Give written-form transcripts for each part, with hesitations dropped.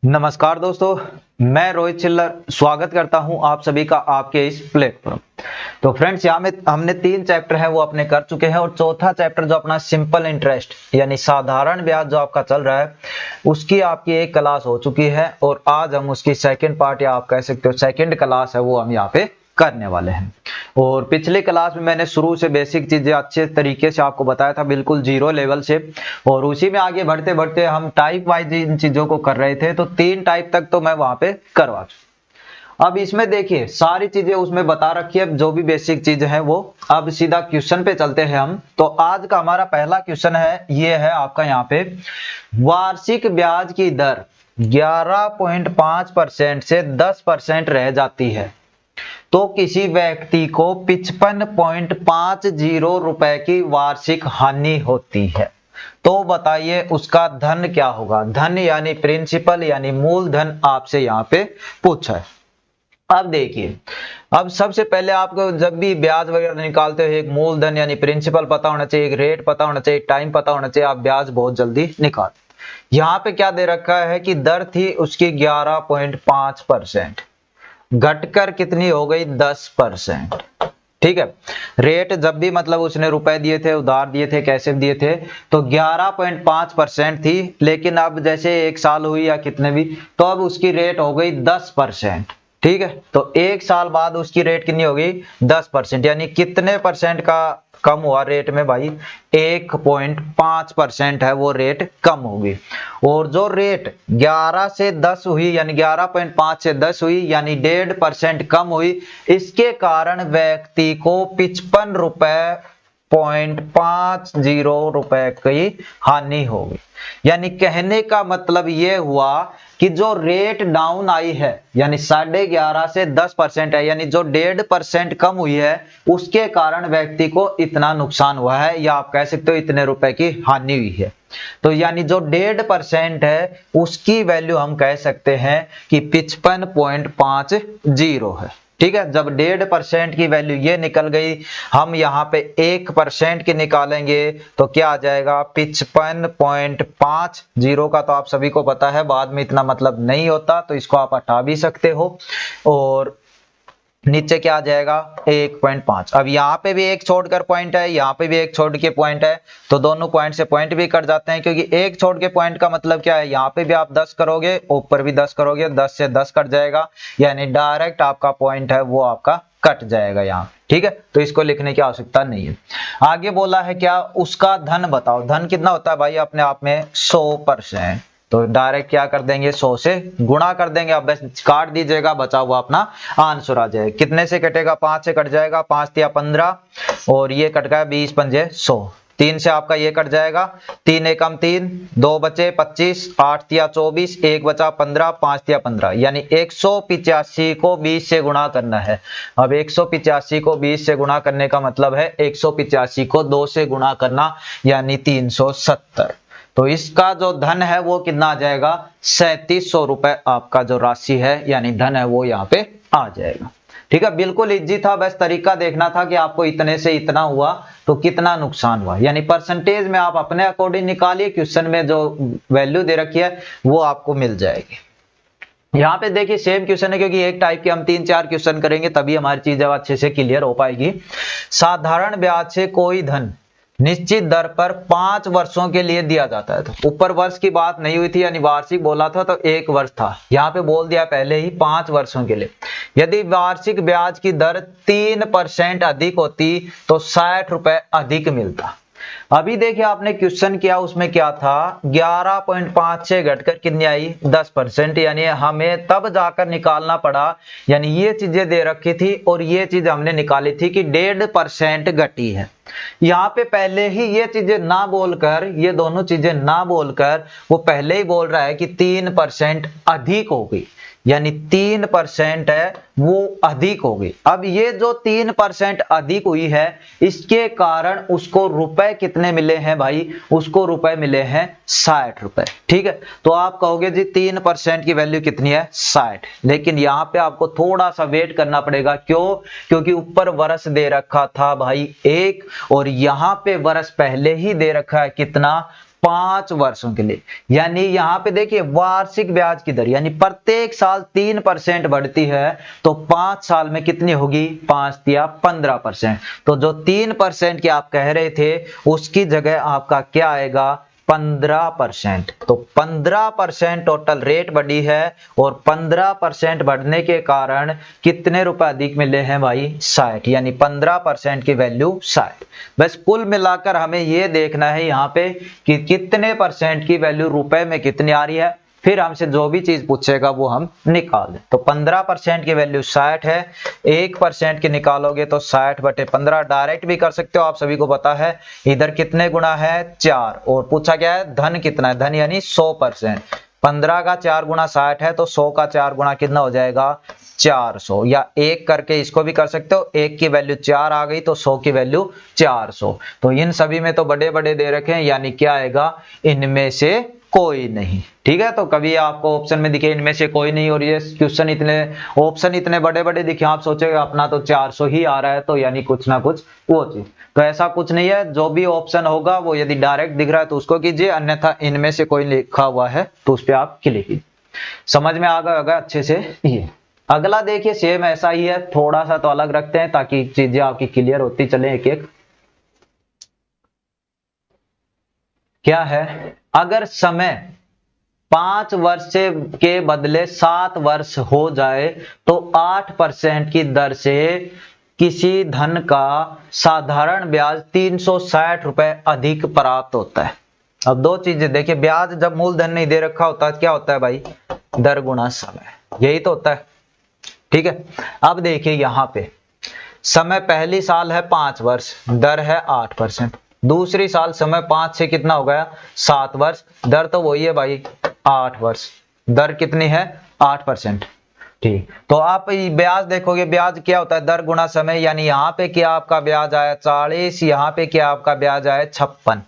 नमस्कार दोस्तों, मैं रोहित चिल्लर स्वागत करता हूं आप सभी का आपके इस प्लेटफॉर्म। तो फ्रेंड्स, यहाँ में हमने 3 चैप्टर है वो अपने कर चुके हैं और चौथा चैप्टर जो अपना सिंपल इंटरेस्ट यानी साधारण ब्याज जो आपका चल रहा है उसकी आपकी एक क्लास हो चुकी है और आज हम उसकी सेकंड पार्ट या आप कह सकते हो सेकंड क्लास है वो हम यहाँ पे करने वाले हैं। और पिछले क्लास में मैंने शुरू से बेसिक चीजें अच्छे तरीके से आपको बताया था, बिल्कुल जीरो लेवल से, और उसी में आगे बढ़ते बढ़ते हम टाइप वाइज इन चीजों को कर रहे थे। तो 3 टाइप तक तो मैं वहां पे करवा चुका। अब इसमें देखिए सारी चीजें उसमें बता रखी है, जो भी बेसिक चीज है वो। अब सीधा क्वेश्चन पे चलते हैं हम। तो आज का हमारा पहला क्वेश्चन है, ये है आपका यहाँ पे, वार्षिक ब्याज की दर 11.5% से 10% रह जाती है तो किसी व्यक्ति को 55.50 रुपए की वार्षिक हानि होती है। तो बताइए उसका धन क्या होगा। धन यानी प्रिंसिपल यानी मूलधन आपसे यहाँ पे पूछा है। अब देखिए, अब सबसे पहले आपको जब भी ब्याज वगैरह निकालते हो एक मूलधन यानी प्रिंसिपल पता होना चाहिए, एक रेट पता होना चाहिए, टाइम पता होना चाहिए, आप ब्याज बहुत जल्दी निकाल। यहाँ पे क्या दे रखा है कि दर थी उसकी 11.5%, घटकर कितनी हो गई 10%। ठीक है, रेट जब भी मतलब उसने रुपए दिए थे, उधार दिए थे, कैसे दिए थे, तो 11.5% थी, लेकिन अब जैसे 1 साल हुई या कितने भी, तो अब उसकी रेट हो गई 10%। ठीक है, तो 1 साल बाद उसकी रेट कितनी हो गई 10%, यानी कितने परसेंट का कम हुआ रेट में भाई, 1.5% है वो रेट कम होगी। और जो रेट 11 से 10 हुई यानी 11.5 से 10 हुई यानी 1.5% कम हुई, इसके कारण व्यक्ति को 55 रुपए 0.50 रुपए की हानि होगी। यानी कहने का मतलब ये हुआ कि जो रेट डाउन आई है यानी 11.5 से 10% है, यानी जो 1.5% कम हुई है, उसके कारण व्यक्ति को इतना नुकसान हुआ है, या आप कह सकते हो इतने रुपए की हानि हुई है। तो यानी जो 1.5% है उसकी वैल्यू हम कह सकते हैं कि 55.50 है। ठीक है, जब 1.5% की वैल्यू ये निकल गई, हम यहाँ पे 1% की निकालेंगे तो क्या आ जाएगा 55.50 का। तो आप सभी को पता है बाद में इतना मतलब नहीं होता, तो इसको आप हटा भी सकते हो। और नीचे क्या आ जाएगा 1.5। अब यहाँ पे भी एक छोड़कर पॉइंट है, यहाँ पे भी एक छोड़ के पॉइंट है, तो दोनों पॉइंट से पॉइंट भी कट जाते हैं, क्योंकि एक छोड़ के पॉइंट का मतलब क्या है, यहाँ पे भी आप 10 करोगे, ऊपर भी 10 करोगे, 10 से 10 कट जाएगा, यानी डायरेक्ट आपका पॉइंट है वो आपका कट जाएगा यहाँ। ठीक है, तो इसको लिखने की आवश्यकता नहीं है। आगे बोला है क्या, उसका धन बताओ। धन कितना होता है भाई अपने आप में 100%, तो डायरेक्ट क्या कर देंगे 100 से गुणा कर देंगे। अब बस काट दीजिएगा, बचा हुआ अपना आंसर आ जाएगा। कितने से कटेगा 5 से कट जाएगा, 5 तिया 15 और ये कट गया 20 पंजे 100। 3 से आपका ये कट जाएगा, 3 एकम 3, 2 बचे 25, 8 तिया 24, 1 बचा 15, 5 तिया 15, यानी 185 को 20 से गुणा करना है। अब 185 को 20 से गुणा करने का मतलब है 185 को 2 से गुणा करना, यानी 370। तो इसका जो धन है वो कितना आ जाएगा 3700 रुपए आपका जो राशि है यानी धन है वो यहाँ पे आ जाएगा। ठीक है, बिल्कुल इजी था, बस तरीका देखना था कि आपको इतने से इतना हुआ तो कितना नुकसान हुआ, यानी परसेंटेज में आप अपने अकॉर्डिंग निकालिए, क्वेश्चन में जो वैल्यू दे रखी है वो आपको मिल जाएगी। यहाँ पे देखिए सेम क्वेश्चन है, क्योंकि एक टाइप के हम 3-4 क्वेश्चन करेंगे तभी हमारी चीज अच्छे से क्लियर हो पाएगी। साधारण ब्याज से कोई धन निश्चित दर पर 5 वर्षों के लिए दिया जाता है। तो ऊपर वर्ष की बात नहीं हुई थी, यानी वार्षिक बोला था तो 1 वर्ष था, यहाँ पे बोल दिया पहले ही 5 वर्षों के लिए। यदि वार्षिक ब्याज की दर 3% अधिक होती तो 60 रुपए अधिक मिलता। अभी देखिए आपने क्वेश्चन किया, उसमें क्या था 11.5 से घटकर कितनी आई 10%, यानी हमें तब जाकर निकालना पड़ा, यानी ये चीजें दे रखी थी और ये चीज हमने निकाली थी कि 1.5% घटी है। यहाँ पे पहले ही ये चीजें ना बोलकर, ये दोनों चीजें ना बोलकर वो पहले ही बोल रहा है कि 3% अधिक हो गई, यानी 3% है वो अधिक हो गई। अब ये जो 3% अधिक हुई है इसके कारण उसको रुपए कितने मिले हैं भाई, उसको रुपए मिले हैं 60 रुपए। ठीक है, तो आप कहोगे जी 3% की वैल्यू कितनी है 60, लेकिन यहाँ पे आपको थोड़ा सा वेट करना पड़ेगा। क्यों? क्योंकि ऊपर वर्ष दे रखा था भाई 1 और यहाँ पे वर्ष पहले ही दे रखा है कितना 5 वर्षों के लिए। यानी यहाँ पे देखिए वार्षिक ब्याज की दर यानी प्रत्येक साल 3% बढ़ती है, तो 5 साल में कितनी होगी, 5 या 15%। तो जो 3% की आप कह रहे थे उसकी जगह आपका क्या आएगा, 15%। तो 15% टोटल रेट बढ़ी है और 15% बढ़ने के कारण कितने रुपए अधिक मिले हैं भाई, 60, यानी 15% की वैल्यू 60। बस कुल मिलाकर हमें ये देखना है यहाँ पे कि कितने परसेंट की वैल्यू रुपए में कितनी आ रही है, फिर हमसे जो भी चीज पूछेगा वो हम निकाल दें। तो 15% की वैल्यू 60 है, 1% की निकालोगे तो 60/15 डायरेक्ट भी कर सकते हो, आप सभी को पता है। इधर कितने गुना है, 4, और पूछा गया है धन कितना है, धन यानी 100%। 15 का 4 गुना 60 है, तो 100 का 4 गुना कितना हो जाएगा, 400, या 1 करके इसको भी कर सकते हो, 1 की वैल्यू 4 आ गई तो 100 की वैल्यू 400। तो इन सभी में तो बड़े बड़े दे रखे हैं, यानी क्या आएगा, इनमें से कोई नहीं। ठीक है, तो कभी आपको ऑप्शन में दिखे इनमें से कोई नहीं और ये क्वेश्चन इतने ऑप्शन इतने बड़े बड़े दिखे, आप सोचेगा अपना तो 400 ही आ रहा है, तो यानी कुछ ना कुछ वो चीज। तो ऐसा कुछ नहीं है, जो भी ऑप्शन होगा वो यदि डायरेक्ट दिख रहा है तो उसको कीजिए, अन्यथा इनमें से कोई लिखा हुआ है तो उस पर आप क्लिक कीजिए। समझ में आ गया होगा अच्छे से। ये अगला देखिए सेम ऐसा ही है, थोड़ा सा तो अलग रखते हैं ताकि चीजें आपकी क्लियर होती चले एक एक। क्या है, अगर समय 5 वर्ष के बदले 7 वर्ष हो जाए तो 8% की दर से किसी धन का साधारण ब्याज 360 रुपए अधिक प्राप्त होता है। अब दो चीजें देखिए, ब्याज जब मूलधन नहीं दे रखा होता है क्या होता है भाई, दर गुना समय, यही तो होता है। ठीक है, अब देखिए यहां पे समय पहली साल है 5 वर्ष, दर है 8%। दूसरी साल समय 5 से कितना हो गया, 7 वर्ष, दर तो वही है भाई 8 वर्ष, दर कितनी है, 8%। ठीक, तो आप ब्याज देखोगे, ब्याज क्या होता है, दर गुना समय, यानी यहाँ पे क्या आपका ब्याज आया 40, यहाँ पे क्या आपका ब्याज आया 56,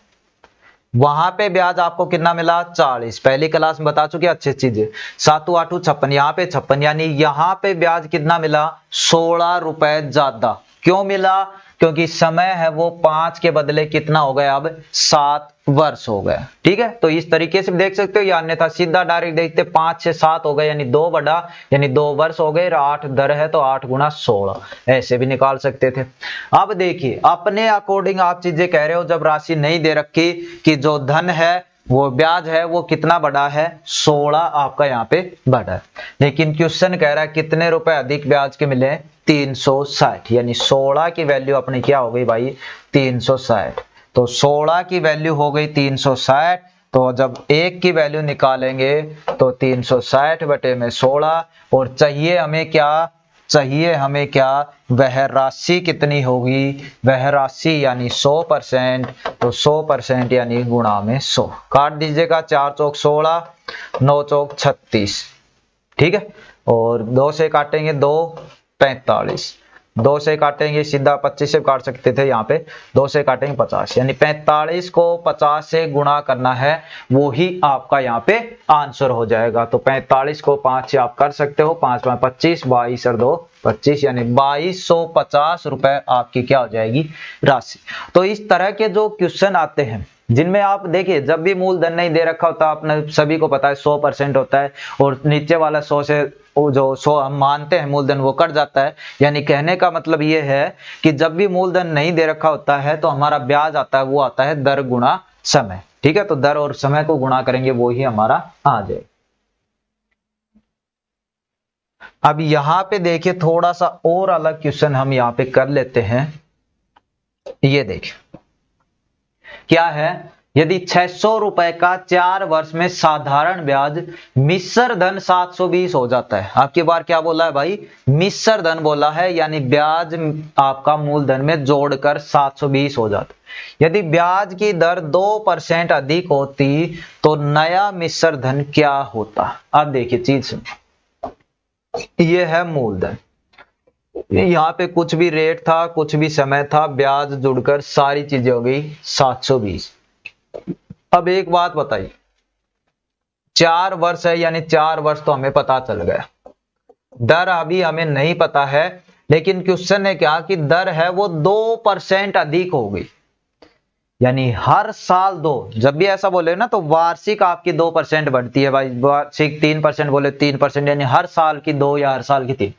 वहां पे ब्याज आपको कितना मिला 40, पहली क्लास में बता चुके अच्छी चीजें, 7 8 56, यहाँ पे 56, यानी यहाँ पे ब्याज कितना मिला, 16 रुपए ज्यादा। क्यों मिला, क्योंकि समय है वो 5 के बदले कितना हो गया, अब 7 वर्ष हो गया। ठीक है, तो इस तरीके से देख सकते हो, या अन्यथा सीधा डायरेक्ट देखते 5 से 7 हो गए यानी 2 बड़ा, यानी 2 वर्ष हो गए, 8 दर है तो 8 गुना 16, ऐसे भी निकाल सकते थे। अब देखिए अपने अकॉर्डिंग आप चीजें कह रहे हो, जब राशि नहीं दे रखी कि जो धन है वो ब्याज है वो कितना बड़ा है, 16 आपका यहाँ पे बड़ा है, लेकिन क्वेश्चन कह रहा है कितने रुपए अधिक ब्याज के मिले, 360, यानी 16 की वैल्यू अपनी क्या हो गई भाई, 360। तो 16 की वैल्यू हो गई 360, तो जब 1 की वैल्यू निकालेंगे तो 360/16, और चाहिए हमें क्या, चाहिए हमें क्या, वह राशि कितनी होगी, वह राशि यानी 100%, तो 100% यानी गुणा में 100, काट दीजिएगा, 4 चौक 16, 9 चौक 36। ठीक है, और 2 से काटेंगे 2 45, 2 से काटेंगे सीधा 25 से काट सकते थे, यहाँ पे 2 से काटेंगे 50, यानी 45 को 50 से गुणा करना है, वो ही आपका यहाँ पे आंसर हो जाएगा। तो 45 को 5 से आप कर सकते हो, 5 में 25, 22 और 2 25, यानी 2250 रुपए आपकी क्या हो जाएगी राशि। तो इस तरह के जो क्वेश्चन आते हैं जिनमें आप देखिए जब भी मूलधन नहीं दे रखा होता, आपने सभी को पता है 100% होता है, और नीचे वाला 100 से जो 100 हम मानते हैं मूलधन वो कट जाता है। यानी कहने का मतलब ये है कि जब भी मूलधन नहीं दे रखा होता है तो हमारा ब्याज आता है, वो आता है दर गुणा समय। ठीक है, तो दर और समय को गुणा करेंगे वो ही हमारा आ जाए। अब यहां पे देखिए थोड़ा सा और अलग क्वेश्चन हम यहाँ पे कर लेते हैं। ये देखिए क्या है, यदि 600 रुपए का 4 वर्ष में साधारण ब्याज मिश्र धन 720 हो जाता है। आपकी बार क्या बोला है भाई, मिश्र धन बोला है, यानी ब्याज आपका मूलधन में जोड़कर 720 हो जाता है। यदि ब्याज की दर 2% अधिक होती तो नया मिश्र धन क्या होता। अब देखिए चीज ये है मूलधन, यहाँ पे कुछ भी रेट था, कुछ भी समय था, ब्याज जुड़कर सारी चीजें हो गई 720। अब एक बात बताइए, 4 वर्ष है, यानी 4 वर्ष तो हमें पता चल गया, दर अभी हमें नहीं पता है, लेकिन क्वेश्चन ने क्या कि दर है वो 2% अधिक हो गई। यानी हर साल 2, जब भी ऐसा बोले ना तो वार्षिक आपकी 2% बढ़ती है भाई, वार्षिक 3% बोले 3%, यानी हर साल की 2 या हर साल की 3।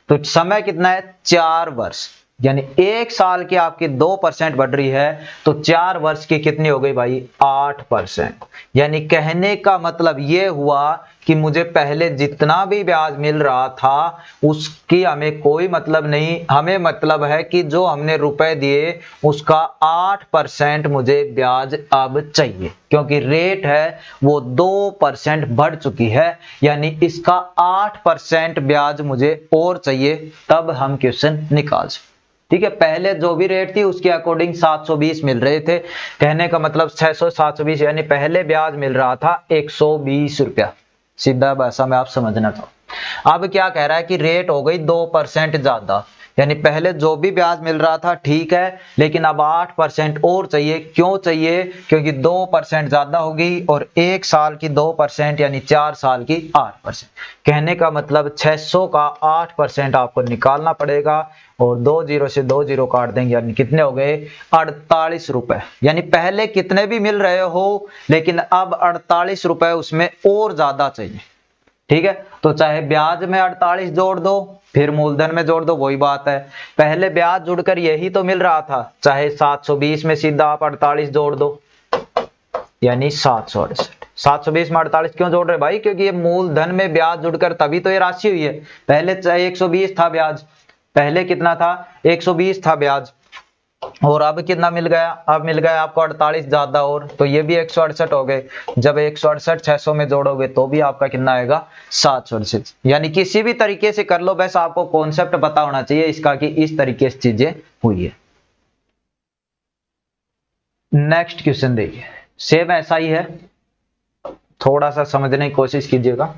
तो समय कितना है 4 वर्ष, यानी एक साल की आपकी 2% बढ़ रही है तो 4 वर्ष की कितनी हो गई भाई 8%। यानी कहने का मतलब ये हुआ कि मुझे पहले जितना भी ब्याज मिल रहा था उसकी हमें कोई मतलब नहीं, हमें मतलब है कि जो हमने रुपए दिए उसका 8% मुझे ब्याज अब चाहिए, क्योंकि रेट है वो 2% बढ़ चुकी है, यानी इसका 8% ब्याज मुझे और चाहिए, तब हम क्वेश्चन निकाल सकते। ठीक है, पहले जो भी रेट थी उसके अकॉर्डिंग 720 मिल रहे थे, कहने का मतलब 600 720, यानी पहले ब्याज मिल रहा था 120 रुपया, सीधा भाषा में आप समझना चाहो। अब क्या कह रहा है कि रेट हो गई 2% ज्यादा, यानी पहले जो भी ब्याज मिल रहा था ठीक है, लेकिन अब 8% और चाहिए। क्यों चाहिए? क्योंकि 2% ज्यादा होगी और एक साल की 2% यानी 4 साल की 8%। कहने का मतलब 600 का 8% आपको निकालना पड़ेगा और 2 जीरो से 2 जीरो काट देंगे, यानी कितने हो गए 48 रुपए। यानी पहले कितने भी मिल रहे हो लेकिन अब 48 रुपए उसमें और ज्यादा चाहिए। ठीक है, तो चाहे ब्याज में 48 जोड़ दो फिर मूलधन में जोड़ दो, वही बात है। पहले ब्याज जुड़कर यही तो मिल रहा था, चाहे 720 में सीधा आप 48 जोड़ दो, यानी 768। 720 में 48 क्यों जोड़ रहे भाई? क्योंकि ये मूलधन में ब्याज जुड़कर तभी तो ये राशि हुई है। पहले चाहे 120 था ब्याज, पहले कितना था 120 था ब्याज, और अब कितना मिल गया? अब मिल गया आपको 48 ज्यादा, और तो ये भी 168 हो गए। जब 168 600 में जोड़ोगे तो भी आपका कितना आएगा 768। यानी किसी भी तरीके से कर लो, बस आपको कॉन्सेप्ट पता होना चाहिए इसका कि इस तरीके से चीजें हुई है। नेक्स्ट क्वेश्चन देखिए, सेम ऐसा ही है, थोड़ा सा समझने की कोशिश कीजिएगा।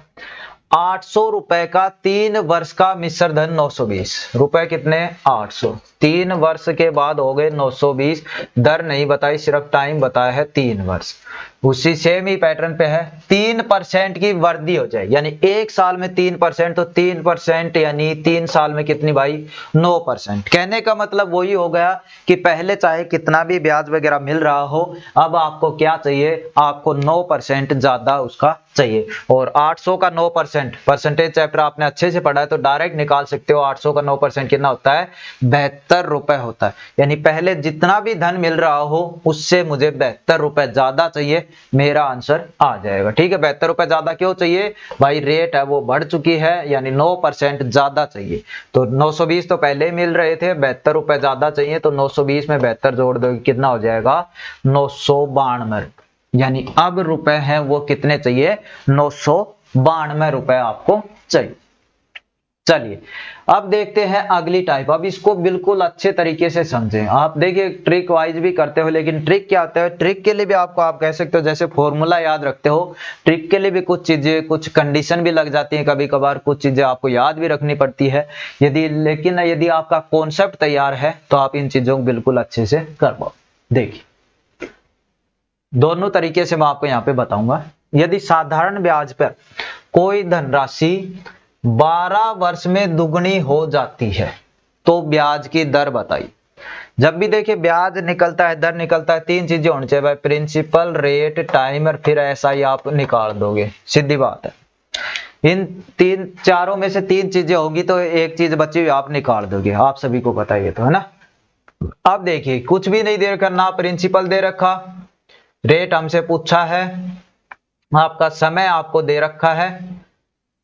800 रुपए का 3 वर्ष का मिश्र धन 920 रुपए, कितने 800, 3 वर्ष के बाद हो गए 920, दर नहीं बताई सिर्फ टाइम बताया है 3 वर्ष। उसी सेम ही पैटर्न पे है, 3% की वृद्धि हो जाए, यानी एक साल में 3%, तो 3% यानी 3 साल में कितनी भाई 9%। कहने का मतलब वही हो गया कि पहले चाहे कितना भी ब्याज वगैरह मिल रहा हो, अब आपको क्या चाहिए, आपको 9% ज्यादा उसका चाहिए। और 800 का 9%, परसेंटेज चैप्टर आपने अच्छे से पढ़ा है तो डायरेक्ट निकाल सकते हो। 800 का 9% कितना होता है 72 रुपए होता है, यानी पहले जितना भी धन मिल रहा हो उससे मुझे 72 रुपए ज्यादा चाहिए, मेरा आंसर आ जाएगा। ठीक है, 72 रुपए ज्यादा क्यों चाहिए भाई? रेट है वो बढ़ चुकी है, यानी 9% ज्यादा चाहिए। तो 920 तो पहले ही मिल रहे थे, 72 रुपए ज्यादा चाहिए, तो 920 में 72 जोड़ दो कितना हो जाएगा 992। यानी अब रुपए हैं वो कितने चाहिए 992 रुपए आपको चाहिए। चलिए अब देखते हैं अगली टाइप। अब इसको बिल्कुल अच्छे तरीके से समझें। आप देखिए ट्रिक वाइज भी करते हो, लेकिन ट्रिक क्या होता है, ट्रिक के लिए भी आपको आप कह सकते हो जैसे फॉर्मूला याद रखते हो, ट्रिक के लिए भी कुछ चीजें कुछ कंडीशन भी लग जाती है, कभी कभार कुछ चीजें आपको याद भी रखनी पड़ती है। लेकिन यदि आपका कॉन्सेप्ट तैयार है तो आप इन चीजों को बिल्कुल अच्छे से कर पाओ। देखिए दोनों तरीके से मैं आपको यहाँ पे बताऊंगा। यदि साधारण ब्याज पर कोई धनराशि 12 वर्ष में दुगनी हो जाती है तो ब्याज की दर बताइए। जब भी देखिए ब्याज निकलता है, दर निकलता है, 3 चीजें होनी चाहिए भाई, प्रिंसिपल, रेट, टाइम और फिर ऐसा ही आप निकाल दोगे, सीधी बात है। इन चारों में से 3 चीजें होगी तो एक चीज बची हुई आप निकाल दोगे, आप सभी को पता है तो, है ना। अब देखिए कुछ भी नहीं दे रखा, ना प्रिंसिपल दे रखा, रेट हमसे पूछा है, आपका समय आपको दे रखा है,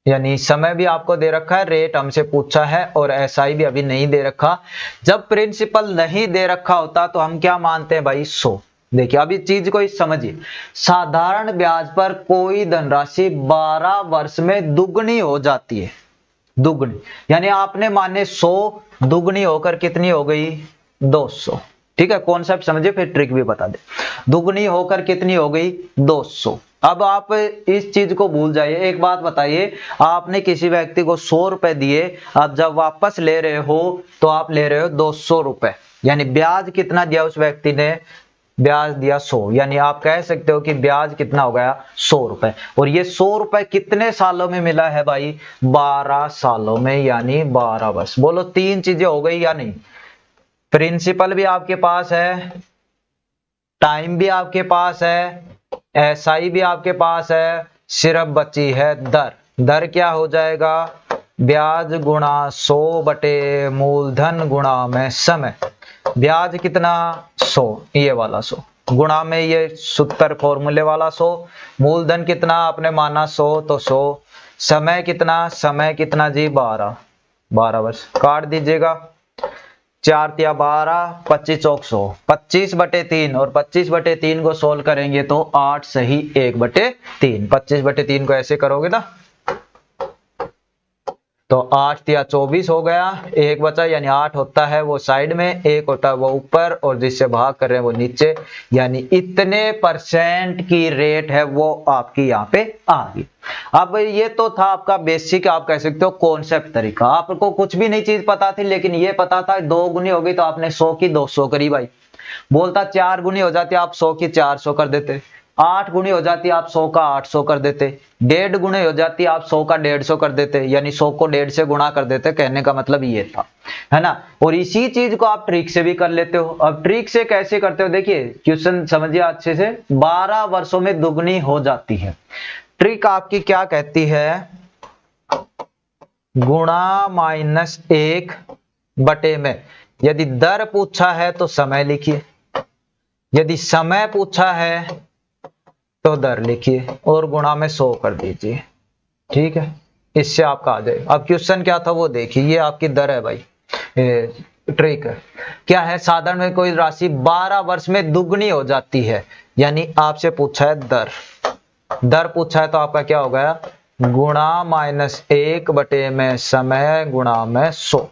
यानी समय भी आपको दे रखा है, रेट हमसे पूछा है, और एसआई भी अभी नहीं दे रखा। जब प्रिंसिपल नहीं दे रखा होता तो हम क्या मानते हैं भाई 100। देखिए अब इस चीज को समझिए, साधारण ब्याज पर कोई धनराशि 12 वर्ष में दुगनी हो जाती है, दुगनी यानी आपने माने 100, दुगनी होकर कितनी हो गई 200। ठीक है, कॉन्सेप्ट समझिए फिर ट्रिक भी बता दे। दुगनी होकर कितनी हो गई 200। अब आप इस चीज को भूल जाइए। एक बात बताइए, आपने किसी व्यक्ति को 100 रुपए दिए, अब जब वापस ले रहे हो तो आप ले रहे हो 200 रुपए, यानी ब्याज कितना दिया उस व्यक्ति ने, ब्याज दिया 100, यानी आप कह सकते हो कि ब्याज कितना हो गया 100 रुपए। और ये 100 रुपए कितने सालों में मिला है भाई 12 सालों में, यानी 12 वर्ष। बोलो 3 चीजें हो गई या नहीं, प्रिंसिपल भी आपके पास है, टाइम भी आपके पास है, SI भी आपके पास है, सिर्फ बची है दर। दर क्या हो जाएगा, ब्याज गुणा 100 बटे मूलधन गुणा में समय। ब्याज कितना 100, ये वाला 100 गुणा में ये सूत्र फॉर्मूले वाला 100, मूलधन कितना आपने माना 100 तो 100, समय कितना जी 12 वर्ष। काट दीजिएगा, 4 तिया 12, 25 चौक 100, 25/3 और 25/3 को सोल्व करेंगे तो 8 सही 1/3। 25/3 को ऐसे करोगे ना तो 8 तिया 24 हो गया, एक बचा यानी 8 होता है वो साइड में, एक होता है वो ऊपर, और जिससे भाग कर रहे हैं वो नीचे, यानी इतने % की रेट है वो आपकी यहाँ पे आ गई। अब ये तो था आपका बेसिक, आप कह सकते हो कॉन्सेप्ट तरीका। आपको कुछ भी नई चीज पता थी, लेकिन ये पता था 2 गुनी हो गई तो आपने 100 की 200 करी भाई। बोलता 4 गुनी हो जाती आप 100 की 400 कर देते, 8 गुनी हो जाती आप 100 का 800 कर देते, 1.5 गुनी हो जाती आप 100 का 150 कर देते, यानी 100 को 1.5 से गुणा कर देते। कहने का मतलब ये था, है ना। और इसी चीज को आप ट्रिक से भी कर लेते हो। अब ट्रिक से कैसे करते हो, देखिए क्वेश्चन समझिए अच्छे से। 12 वर्षों में दुगनी हो जाती है। ट्रिक आपकी क्या कहती है, गुणा -1 बटे में। यदि दर पूछा है तो समय लिखिए, यदि समय पूछा है तो दर लिखिए, और गुणा में 100 कर दीजिए। ठीक है, इससे आपका आ जाएगा। अब क्वेश्चन क्या था वो देखिए, ये आपकी दर है भाई, ट्रिक है क्या है, साधारण में कोई राशि 12 वर्ष में दुगनी हो जाती है, यानी आपसे पूछा है दर। दर पूछा है तो आपका क्या हो गया, गुणा -1 बटे में समय गुणा में 100।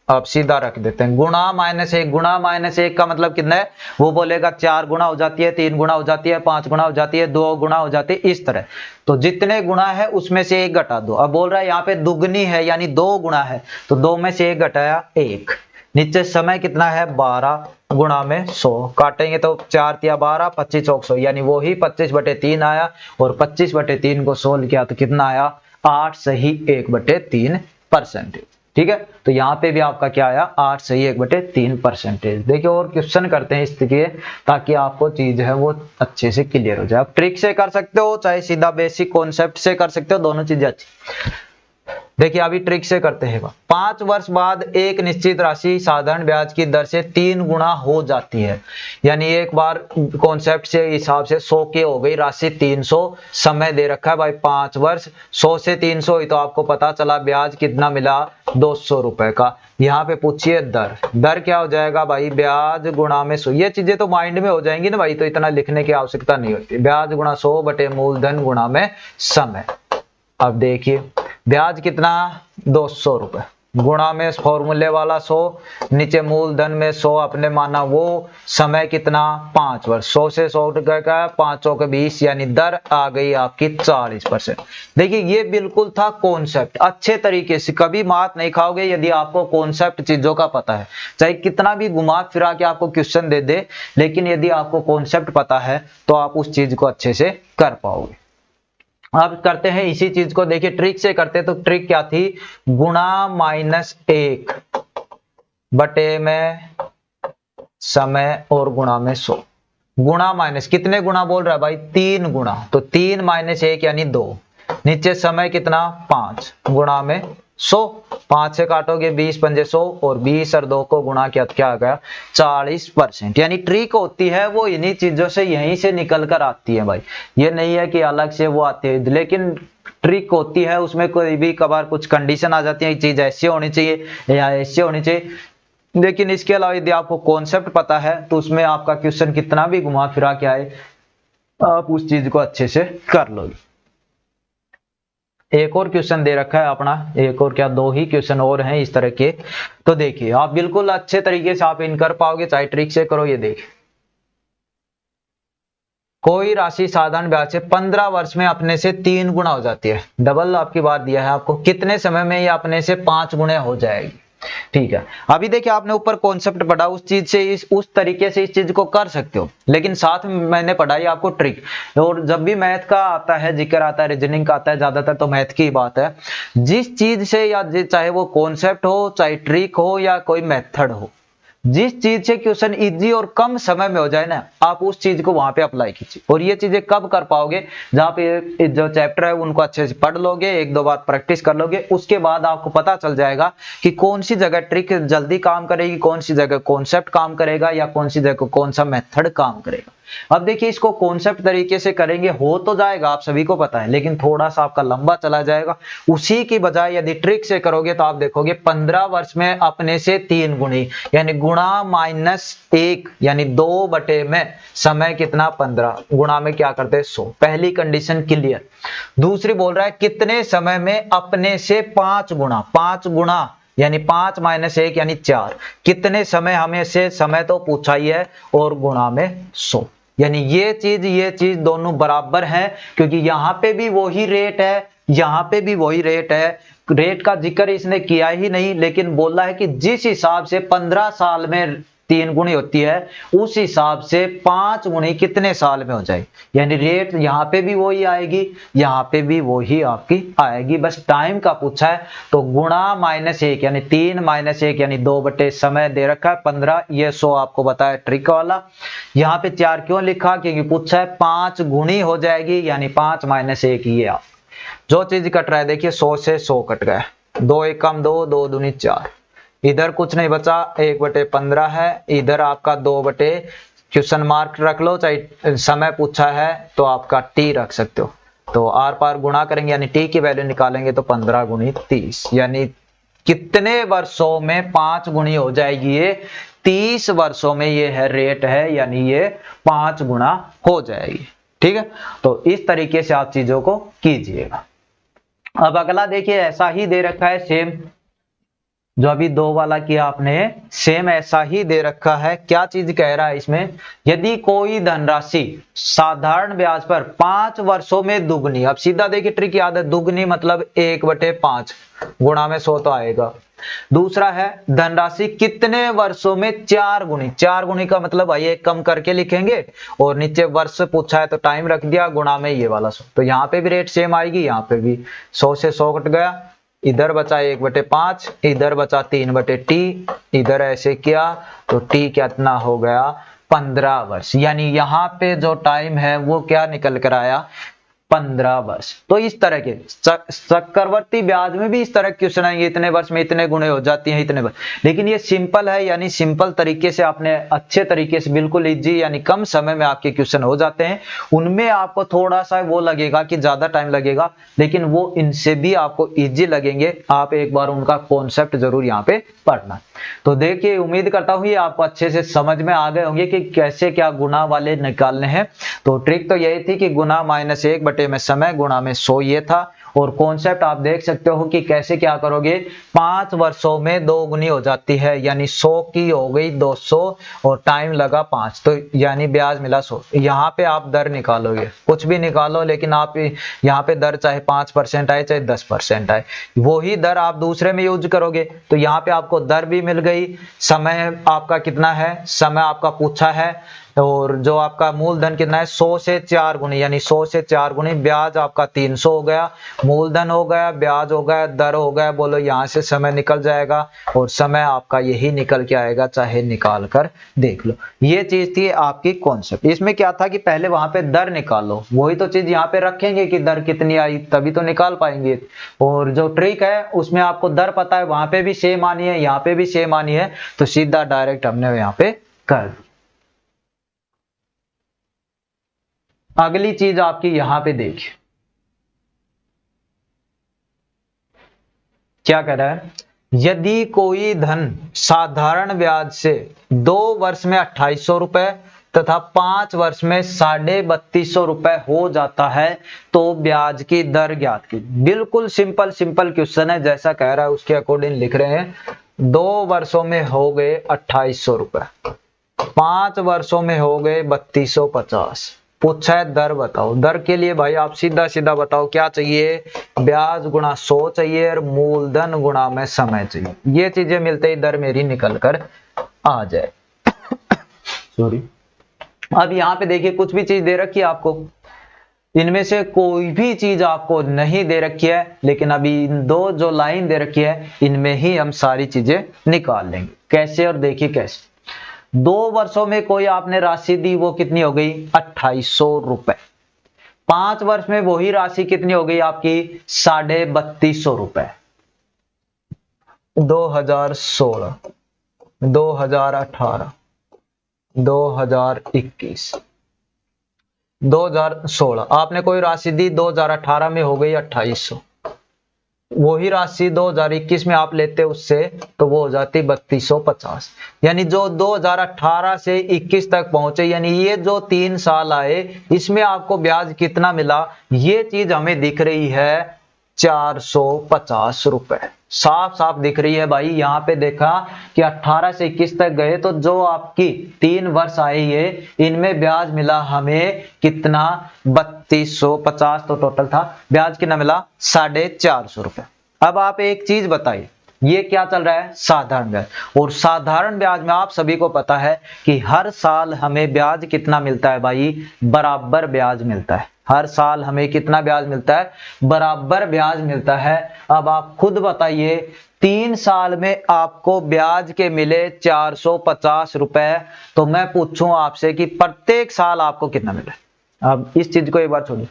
अब सीधा रख देते हैं, गुणा -1। गुणा -1 का मतलब कितना है, वो बोलेगा 4 गुणा हो जाती है, 3 गुणा हो जाती है, 5 गुणा हो जाती है, 2 गुणा हो जाती है, इस तरह। तो जितने गुणा है उसमें से 1 घटा दो। अब बोल रहा है यहाँ पे दुगनी है यानी 2 गुणा है, तो 2 में से 1 घटाया 1। नीचे समय कितना है 12 गुणा में 100, काटेंगे तो 4 तिया 12, 25 चौक 100, यानी वो ही 25/3 आया। और 25/3 को सोल्व किया तो कितना आया, 8 सही 1/3%। ठीक है, तो यहाँ पे भी आपका क्या आया, 8 सही 1/3%। देखिए और क्वेश्चन करते हैं इस लिए, ताकि आपको चीज है वो अच्छे से क्लियर हो जाए। आप ट्रिक से कर सकते हो, चाहे सीधा बेसिक कॉन्सेप्ट से कर सकते हो, दोनों चीजें अच्छी। देखिए अभी ट्रिक से करते हैं। 5 वर्ष बाद एक निश्चित राशि साधारण ब्याज की दर से 3 गुणा हो जाती है, यानी एक बार कॉन्सेप्ट से हिसाब से 100 की हो गई राशि 300, समय दे रखा है भाई 5 वर्ष, 100 से 300 हुई तो आपको पता चला ब्याज कितना मिला 200 रुपए का। यहाँ पे पूछिए दर, दर क्या हो जाएगा भाई, ब्याज गुणा में 100। ये चीजें तो माइंड में हो जाएंगी ना भाई, तो इतना लिखने की आवश्यकता नहीं होती। ब्याज गुणा 100 बटे मूलधन गुणा में समय। अब देखिए ब्याज कितना 200 रुपए, गुणा में फॉर्मूले वाला 100, नीचे मूलधन में 100 अपने माना वो, समय कितना 5 वर्ष, 100 से 100 का 5 के 20, यानी दर आ गई आपकी 40%। देखिए ये बिल्कुल था कॉन्सेप्ट। अच्छे तरीके से कभी मात नहीं खाओगे यदि आपको कॉन्सेप्ट चीजों का पता है, चाहे कितना भी घुमा फिरा के आपको क्वेश्चन दे दे, लेकिन यदि आपको कॉन्सेप्ट पता है तो आप उस चीज को अच्छे से कर पाओगे। अब करते हैं इसी चीज को, देखिए ट्रिक से करते हैं। तो ट्रिक क्या थी, गुणा -1 बटे में समय और गुणा में 100। गुणा माइनस कितने गुणा बोल रहा है भाई, 3 गुणा, तो 3 - 1 यानी 2। नीचे समय कितना 5 गुणा में 100, 5 से काटोगे 20 पंजे 100, और 20 और 2 को गुणा किया तो क्या आ गया 40%। यानी ट्रिक होती है वो इन्हीं चीजों से यहीं से निकल कर आती है भाई, ये नहीं है कि अलग से वो आती है, लेकिन ट्रिक होती है उसमें कोई भी कभार कुछ कंडीशन आ जाती है, चीज ऐसी होनी चाहिए या ऐसी होनी चाहिए। लेकिन इसके अलावा यदि आपको कॉन्सेप्ट पता है तो उसमें आपका क्वेश्चन कितना भी घुमा फिरा के आए आप उस चीज को अच्छे से कर लोगे। एक और क्वेश्चन दे रखा है अपना, एक और क्या 2 ही क्वेश्चन और हैं इस तरह के। तो देखिए आप बिल्कुल अच्छे तरीके से आप इन कर पाओगे, चाहे ट्रिक से करो। ये देखिए कोई राशि साधारण ब्याज से 15 वर्ष में अपने से 3 गुना हो जाती है। डबल आपकी बात दिया है आपको, कितने समय में ये अपने से 5 गुना हो जाएगी। ठीक है, अभी देखिए आपने ऊपर कॉन्सेप्ट पढ़ा, उस चीज से उस तरीके से इस चीज को कर सकते हो, लेकिन साथ में मैंने पढ़ाई आपको ट्रिक। और जब भी मैथ का आता है जिक्र आता है, रीजनिंग का आता है, ज्यादातर तो मैथ की बात है। जिस चीज से या चाहे वो कॉन्सेप्ट हो, चाहे ट्रिक हो या कोई मेथड हो, जिस चीज से क्वेश्चन इजी और कम समय में हो जाए ना, आप उस चीज को वहां पे अप्लाई कीजिए। और ये चीजें कब कर पाओगे, जहां पे जो चैप्टर है उनको अच्छे से पढ़ लोगे, एक दो बार प्रैक्टिस कर लोगे, उसके बाद आपको पता चल जाएगा कि कौन सी जगह ट्रिक जल्दी काम करेगी, कौन सी जगह कॉन्सेप्ट काम करेगा, या कौन सी जगह कौन सा मेथड काम करेगा। अब देखिए, इसको कॉन्सेप्ट तरीके से करेंगे हो तो जाएगा, आप सभी को पता है, लेकिन थोड़ा सा आपका लंबा चला जाएगा। उसी की बजाय यदि ट्रिक से करोगे तो आप देखोगे 15 वर्ष में अपने से 3 गुणी, यानी गुणा -1, यानी 2 बटे में समय कितना 15, गुणा में क्या करते हैं 100। पहली कंडीशन क्लियर। दूसरी बोल रहा है कितने समय में अपने से 5 गुणा, 5 गुणा यानी 5 - 1 यानी 4, कितने समय, हमें से समय तो पूछा ही है, और गुणा में 100, यानी ये चीज दोनों बराबर है, क्योंकि यहां पे भी वही रेट है, यहां पे भी वही रेट है। रेट का जिक्र इसने किया ही नहीं, लेकिन बोला है कि जिस हिसाब से 15 साल में 3 गुणी होती है, उस हिसाब से 5 गुणी कितने साल में हो जाएगी, यानी रेट यहाँ पे भी वही आएगी, यहाँ पे भी वही आपकी आएगी, बस टाइम का पूछा है। तो गुणा -1 यानी 3 - 1 यानी 2 बटे समय दे रखा है 15, ये 100 आपको बताया ट्रिक वाला। यहाँ पे 4 क्यों लिखा, क्योंकि पूछा है 5 गुणी हो जाएगी, यानी 5 - 1 ये आप जो चीज कट रहा है, देखिए 100 से 100 कट गया, 2 1 कम 2, 2 दूनी 4, इधर कुछ नहीं बचा, 1 बटे 15 है, इधर आपका 2 बटे क्वेश्चन मार्क रख लो, चाहे समय पूछा है तो आपका टी रख सकते हो। तो आर पार गुणा करेंगे, यानी टी की वैल्यू निकालेंगे तो 15 गुणी 30, यानी कितने वर्षों में 5 गुणी हो जाएगी, ये 30 वर्षों में ये है रेट है, यानी ये 5 गुणा हो जाएगी। ठीक है, तो इस तरीके से आप चीजों को कीजिएगा। अब अगला देखिए, ऐसा ही दे रखा है सेम, जो अभी 2 वाला किया आपने, सेम ऐसा ही दे रखा है। क्या चीज कह रहा है इसमें, यदि कोई धनराशि साधारण ब्याज पर 5 वर्षों में दुगनी, अब सीधा देखिए ट्रिक याद है, दुगनी मतलब 1 बटे 5, गुणा में 100 तो आएगा। दूसरा है धनराशि कितने वर्षों में 4 गुनी, 4 गुनी का मतलब भाई एक कम करके लिखेंगे, और नीचे वर्ष पूछा है तो टाइम रख दिया, गुणा में ये वाला 100। तो यहाँ पे भी रेट सेम आएगी, यहाँ पे भी 100 से 100 कट गया, इधर बचा 1 बटे 5, इधर बचा 3 बटे टी, इधर ऐसे किया तो टी कितना हो गया 15 वर्ष, यानी यहाँ पे जो टाइम है वो क्या निकल कर आया 15 वर्ष। तो इस तरह के चक्रवर्ती ब्याज में भी इस तरह क्वेश्चन आएंगे, इतने वर्ष में इतने गुणे हो जाती हैं, इतने वर्ष। लेकिन ये सिंपल है, यानी सिंपल तरीके से आपने अच्छे तरीके से बिल्कुल इजी, यानी कम समय में आपके क्वेश्चन हो जाते हैं। उनमें आपको थोड़ा सा वो लगेगा कि ज्यादा टाइम लगेगा, लेकिन वो इनसे भी आपको इजी लगेंगे। आप एक बार उनका कॉन्सेप्ट जरूर यहाँ पे पढ़ना। तो देखिए, उम्मीद करता हूँ ये आपको अच्छे से समझ में आ गए होंगे कि कैसे क्या गुणा वाले निकालने हैं। तो ट्रिक तो यही थी कि गुणा -1 बटे में समय, गुणा में 100 ये था। और कॉन्सेप्ट आप देख सकते हो कि कैसे क्या करोगे, 5 वर्षों में 2 गुनी हो जाती है, यानी 100 की हो गई 200 और टाइम लगा 5, तो यानी ब्याज मिला 100। यहाँ पे आप दर निकालोगे, कुछ भी निकालो, लेकिन आप यहाँ पे दर चाहे 5% आए चाहे 10% आए, वही दर आप दूसरे में यूज करोगे। तो यहाँ पे आपको दर भी मिल गई, समय आपका कितना है, समय आपका पूछा है, और जो आपका मूलधन कितना है 100 से 4 गुनी, यानी 100 से 4 गुनी, ब्याज आपका 300 हो गया, मूलधन हो गया, ब्याज हो गया, दर हो गया, बोलो यहाँ से समय निकल जाएगा, और समय आपका यही निकल के आएगा, चाहे निकाल कर देख लो। ये चीज थी आपकी कॉन्सेप्ट। इसमें क्या था कि पहले वहां पे दर निकालो, वही तो चीज यहाँ पे रखेंगे कि दर कितनी आई, तभी तो निकाल पाएंगे। और जो ट्रिक है उसमें आपको दर पता है, वहां पे भी सेम आनी है, यहाँ पे भी सेम आनी है, तो सीधा डायरेक्ट हमने यहाँ पे कर दी। अगली चीज आपकी यहां पे देखिए, क्या कह रहा है, यदि कोई धन साधारण ब्याज से 2 वर्ष में 2800 रुपए तथा 5 वर्ष में 3250 रुपए हो जाता है, तो ब्याज की दर ज्ञात की। बिल्कुल सिंपल क्वेश्चन है, जैसा कह रहा है उसके अकॉर्डिंग लिख रहे हैं। 2 वर्षों में हो गए 2800 रुपए, 5 वर्षों में हो गए 3250, पूछा है दर बताओ। दर के लिए भाई आप सीधा बताओ क्या चाहिए, ब्याज गुणा 100 चाहिए और मूलधन गुणा में समय चाहिए। ये चीजें मिलते ही दर मेरी निकल कर आ जाए। सॉरी, अब यहाँ पे देखिए कुछ भी चीज दे रखी है आपको, इनमें से कोई भी चीज आपको नहीं दे रखी है, लेकिन अभी इन 2 जो लाइन दे रखी है इनमें ही हम सारी चीजें निकाल लेंगे। कैसे, और देखिए कैसे। 2 वर्षों में कोई आपने राशि दी, वो कितनी हो गई 2800 रुपए। 5 वर्ष में वही राशि कितनी हो गई आपकी 3250 रुपए। 2016, 2018, 2021, 2016 आपने कोई राशि दी, 2018 में हो गई 2800। वही राशि 2021 में आप लेते उससे तो वो हो जाती 3250। यानी जो 2018 से 21 तक पहुंचे, यानी ये जो 3 साल आए, इसमें आपको ब्याज कितना मिला, ये चीज हमें दिख रही है 450 रुपए। साफ साफ दिख रही है भाई। यहाँ पे देखा कि 18 से 21 तक गए तो जो आपकी 3 वर्ष आए ये, इनमें ब्याज मिला हमें कितना 3250, तो टोटल था ब्याज कितना मिला 450 रुपए। अब आप एक चीज बताइए, ये क्या चल रहा है साधारण ब्याज, और साधारण ब्याज में आप सभी को पता है कि हर साल हमें ब्याज कितना मिलता है भाई, बराबर ब्याज मिलता है। हर साल हमें कितना ब्याज मिलता है, बराबर ब्याज मिलता है। अब आप खुद बताइए 3 साल में आपको ब्याज के मिले 450 रुपए, तो मैं पूछूं आपसे कि प्रत्येक साल आपको कितना मिले। अब इस चीज को एक बार छोड़िए,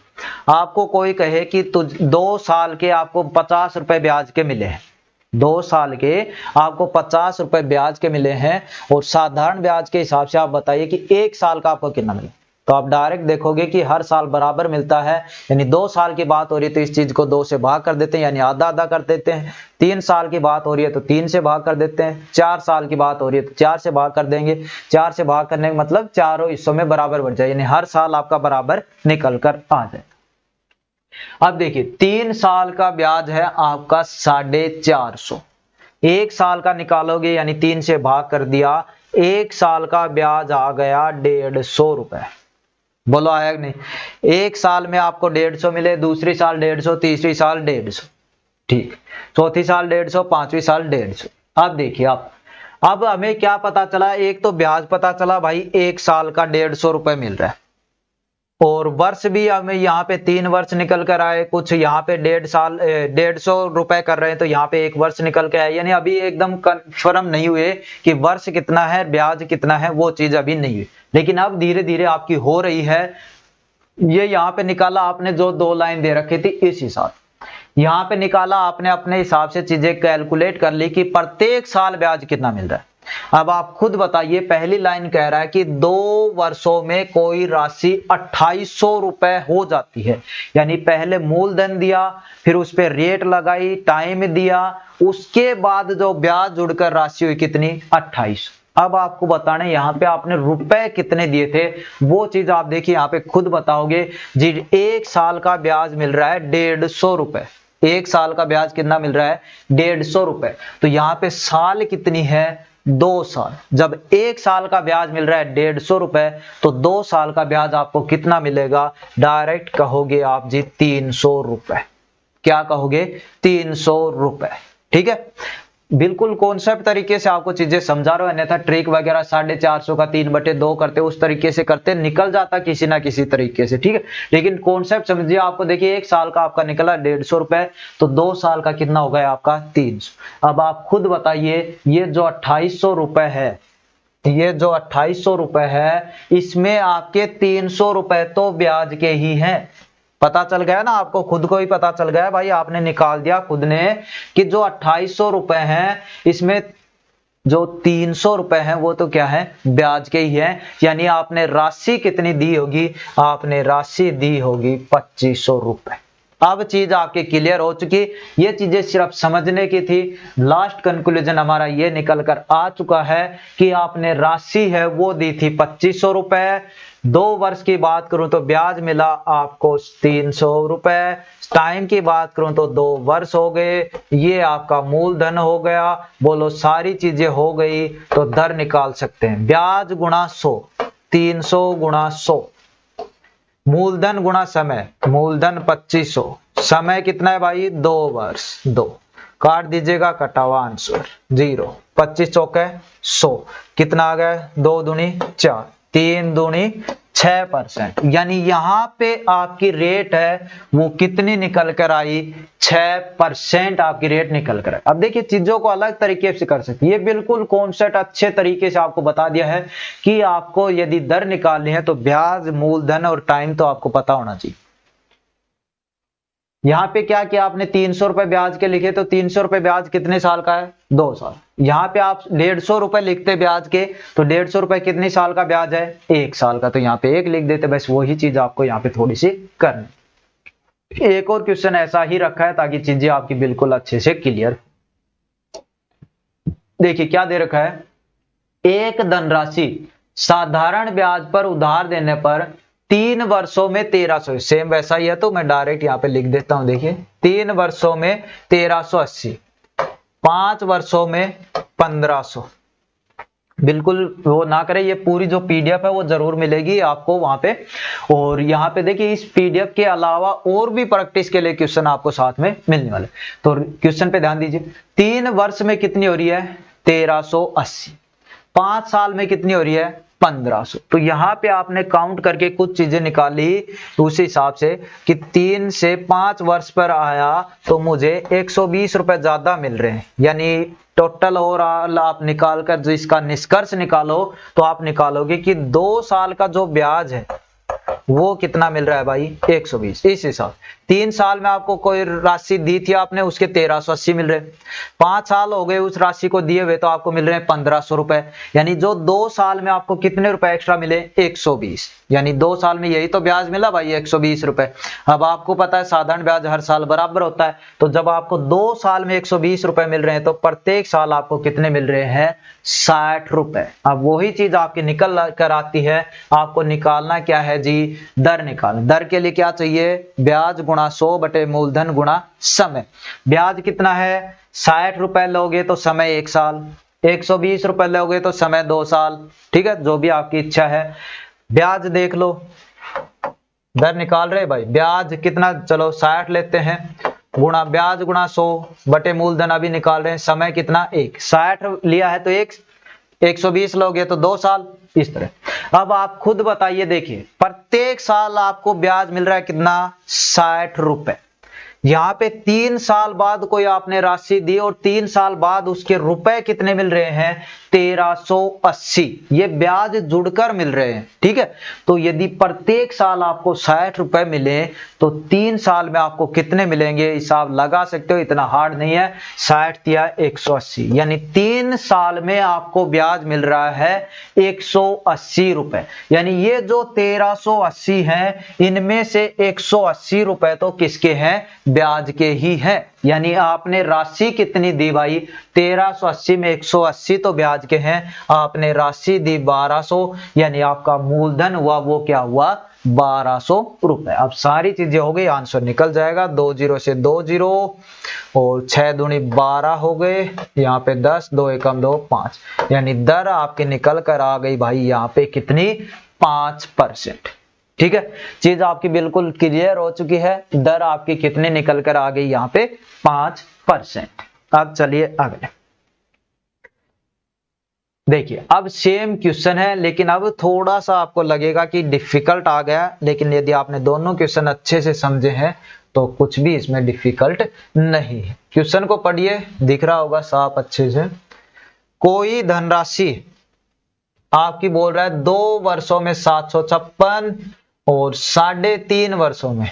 आपको कोई कहे कि 2 साल के आपको 50 रुपए ब्याज के मिले हैं, 2 साल के आपको 50 रुपए ब्याज के मिले हैं, और साधारण ब्याज के हिसाब से आप बताइए कि 1 साल का आपको कितना मिले। तो आप डायरेक्ट देखोगे कि हर साल बराबर मिलता है, यानी 2 साल की बात हो रही है तो इस चीज को 2 से भाग कर देते हैं, यानी आधा आधा कर देते हैं। 3 साल की बात हो रही है तो 3 से भाग कर देते हैं। 4 साल की बात हो रही है तो 4 से भाग कर देंगे। 4 से भाग करने का मतलब चारों हिस्सों में बराबर बढ़ जाए, यानी हर साल आपका बराबर निकल कर आ जाए। अब देखिए 3 साल का ब्याज है आपका 450, 1 साल का निकालोगे यानी 3 से भाग कर दिया, 1 साल का ब्याज आ गया 150 रुपए। बोलो आया कि नहीं? 1 साल में आपको 150 मिले, दूसरी साल 150, तीसरी साल 150, ठीक, चौथी साल 150, पांचवी साल 150। अब देखिए आप, अब हमें क्या पता चला, एक तो ब्याज पता चला भाई 1 साल का 150 रुपए मिल रहा है, और वर्ष भी हमें यहाँ पे 3 वर्ष निकल कर आए, कुछ यहाँ पे 150 रुपए कर रहे हैं तो यहाँ पे 1 वर्ष निकल के आए। यानी अभी एकदम कंफर्म नहीं हुए कि वर्ष कितना है, ब्याज कितना है, वो चीज अभी नहीं हुई, लेकिन अब धीरे धीरे आपकी हो रही है। ये यहाँ पे निकाला आपने, जो 2 लाइन दे रखी थी इस हिसाब, यहाँ पे निकाला आपने, अपने हिसाब से चीजें कैलकुलेट कर ली कि प्रत्येक साल ब्याज कितना मिल रहा है। अब आप खुद बताइए, पहली लाइन कह रहा है कि 2 वर्षों में कोई राशि 2800 रुपए हो जाती है, यानी पहले मूलधन दिया, फिर उस पर रेट लगाई, टाइम दिया, उसके बाद जो ब्याज जुड़कर राशि हुई कितनी 28। अब आपको बताने यहाँ पे आपने रुपए कितने दिए थे, वो चीज आप देखिए यहाँ पे खुद बताओगे जी। 1 साल का ब्याज मिल रहा है 150 रुपए, 1 साल का ब्याज कितना मिल रहा है 150 रुपए, तो यहाँ पे साल कितनी है 2 साल। जब 1 साल का ब्याज मिल रहा है 150 रुपए, तो 2 साल का ब्याज आपको कितना मिलेगा, डायरेक्ट कहोगे आप जी 300 रुपए। क्या कहोगे 300 रुपए, ठीक है। बिल्कुल कॉन्सेप्ट तरीके से आपको चीजें समझा रहा हूं, अन्यथा ट्रिक वगैरह 450 का 3/2 करते उस तरीके से करते निकल जाता किसी ना किसी तरीके से, ठीक है। लेकिन कॉन्सेप्ट समझिए, आपको देखिए 1 साल का आपका निकला 150 रुपए, तो 2 साल का कितना हो गया आपका 300। अब आप खुद बताइए, ये जो 2800 रुपए है, ये जो 2800 रुपए है, इसमें आपके 300 रुपए तो ब्याज के ही हैं। पता चल गया ना आपको, खुद को ही पता चल गया भाई, आपने निकाल दिया खुद ने कि जो 2800 रुपए हैं, इसमें जो 300 रुपए हैं वो तो क्या है ब्याज के ही है। यानी आपने राशि कितनी दी होगी, आपने राशि दी होगी 2500 रुपए। अब चीज आपके क्लियर हो चुकी, ये चीजें सिर्फ समझने की थी। लास्ट कंक्लूजन हमारा ये निकल कर आ चुका है कि आपने राशि है वो दी थी 2500 रुपए। 2 वर्ष की बात करूं तो ब्याज मिला आपको 300 रुपए। टाइम की बात करूं तो 2 वर्ष हो गए, ये आपका मूलधन हो गया। बोलो सारी चीजें हो गई तो दर निकाल सकते हैं, ब्याज गुणा 100, 300 गुणा 100, मूलधन गुणा समय, मूलधन 2500, समय कितना है भाई 2 वर्ष, 2 काट दीजिएगा, कटावा आंसर 0, 25 चौके 100, कितना आ गया 2 दूनी 4, 3 दूनी 6%, यानी यहाँ पे आपकी रेट है वो कितनी निकल कर आई, 6% आपकी रेट निकल कर आई। अब देखिए चीजों को अलग तरीके से कर सकते, ये बिल्कुल कॉन्सेप्ट अच्छे तरीके से आपको बता दिया है कि आपको यदि दर निकालनी है तो ब्याज, मूलधन और टाइम तो आपको पता होना चाहिए। यहाँ पे क्या किया आपने, 300 रुपए ब्याज के लिखे, तो 300 रुपए ब्याज कितने साल का है, 2 साल। यहाँ पे आप 150 रुपए लिखते ब्याज के, तो 150 रुपए कितने साल का ब्याज है, 1 साल का, तो यहाँ पे 1 लिख देते। बस वही चीज आपको यहाँ पे थोड़ी सी करनी। एक और क्वेश्चन ऐसा ही रखा है ताकि चीजें आपकी बिल्कुल अच्छे से क्लियर। देखिए क्या दे रखा है, एक धनराशि साधारण ब्याज पर उधार देने पर 3 वर्षों में 1300, सेम वैसा ही है तो मैं डायरेक्ट यहाँ पे लिख देता हूं। देखिए 3 वर्षों में 1380, 5 वर्षों में 1500। बिल्कुल वो ना करें, ये पूरी जो पीडीएफ है वो जरूर मिलेगी आपको वहां पे। और यहाँ पे देखिए इस पीडीएफ के अलावा और भी प्रैक्टिस के लिए क्वेश्चन आपको साथ में मिलने वाले, तो क्वेश्चन पे ध्यान दीजिए। 3 वर्ष में कितनी हो रही है, 1380, 5 साल में कितनी हो रही है, 1500। तो यहाँ पे आपने काउंट करके कुछ चीजें निकाली उस हिसाब से कि 3 से 5 वर्ष पर आया तो मुझे 120 रुपए ज्यादा मिल रहे हैं, यानी टोटल ओवरऑल आप निकाल कर जो इसका निष्कर्ष निकालो तो आप निकालोगे कि 2 साल का जो ब्याज है वो कितना मिल रहा है भाई, 120। इस हिसाब 3 साल में आपको कोई राशि दी थी आपने, उसके 1380 मिल रहे। 5 साल हो गए उस राशि को दिए हुए तो आपको मिल रहे हैं 1500 रुपए, यानी जो 2 साल में आपको कितने रुपए एक्स्ट्रा मिले, 120। यानी 2 साल में यही तो ब्याज मिला भाई, 120 रुपए। अब आपको पता है साधारण ब्याज हर साल बराबर होता है, तो जब आपको 2 साल में 120 रुपए मिल रहे हैं तो प्रत्येक साल आपको कितने मिल रहे हैं, 60 रुपए। अब वही चीज आपकी निकल कर आती है, आपको निकालना क्या है जी, दर निकाल। दर के लिए क्या चाहिए, ब्याज गुणा 100 बटे मूलधन गुणा समय। ब्याज कितना है, 60 रुपए लोगे तो समय 1 साल, 120 रुपए लोगे तो समय 2 साल, ठीक है, जो भी आपकी इच्छा है। ब्याज देख लो, दर निकाल रहे भाई, ब्याज कितना, चलो 60 लेते हैं, गुणा ब्याज गुणा 100 बटे मूलधन अभी निकाल रहे हैं, समय कितना 1, 60 लिया है तो 120 लोगे तो 2 साल, इस तरह। अब आप खुद बताइए, देखिए प्रत्येक साल आपको ब्याज मिल रहा है कितना, 60 रुपए। यहाँ पे 3 साल बाद कोई आपने राशि दी और 3 साल बाद उसके रुपए कितने मिल रहे हैं, 1380। ये ब्याज जुड़कर मिल रहे हैं, ठीक है। तो यदि प्रत्येक साल आपको 60 रुपए मिले तो 3 साल में आपको कितने मिलेंगे, हिसाब लगा सकते हो, इतना हार्ड नहीं है। 60 या 180, यानी 3 साल में आपको ब्याज मिल रहा है 180 रुपए। यानी ये जो 1380 है, इनमें से 180 रुपए तो किसके हैं, ब्याज के ही है। यानी आपने राशि कितनी दी भाई, 1380 में 180 तो ब्याज के हैं, आपने राशि दी 1200, यानी आपका मूलधन हुआ वो क्या हुआ, 1200 रुपए। अब सारी चीजें हो गई, आंसर निकल जाएगा, 2 0 से 2 0 और 6 दूनी 12 हो गए, यहाँ पे 10, 2 एकम 2 5, यानी दर आपके निकल कर आ गई भाई यहाँ पे कितनी, 5%। ठीक है, चीज आपकी बिल्कुल क्लियर हो चुकी है। दर आपकी कितनी निकल कर आ गई यहाँ पे, 5%। अब चलिए अगले देखिए, अब सेम क्वेश्चन है लेकिन अब थोड़ा सा आपको लगेगा कि डिफिकल्ट आ गया, लेकिन यदि आपने दोनों क्वेश्चन अच्छे से समझे हैं तो कुछ भी इसमें डिफिकल्ट नहीं है। क्वेश्चन को पढ़िए, दिख रहा होगा साफ अच्छे से। कोई धनराशि आपकी बोल रहा है 2 वर्षों में 756 और 3.5 वर्षों में,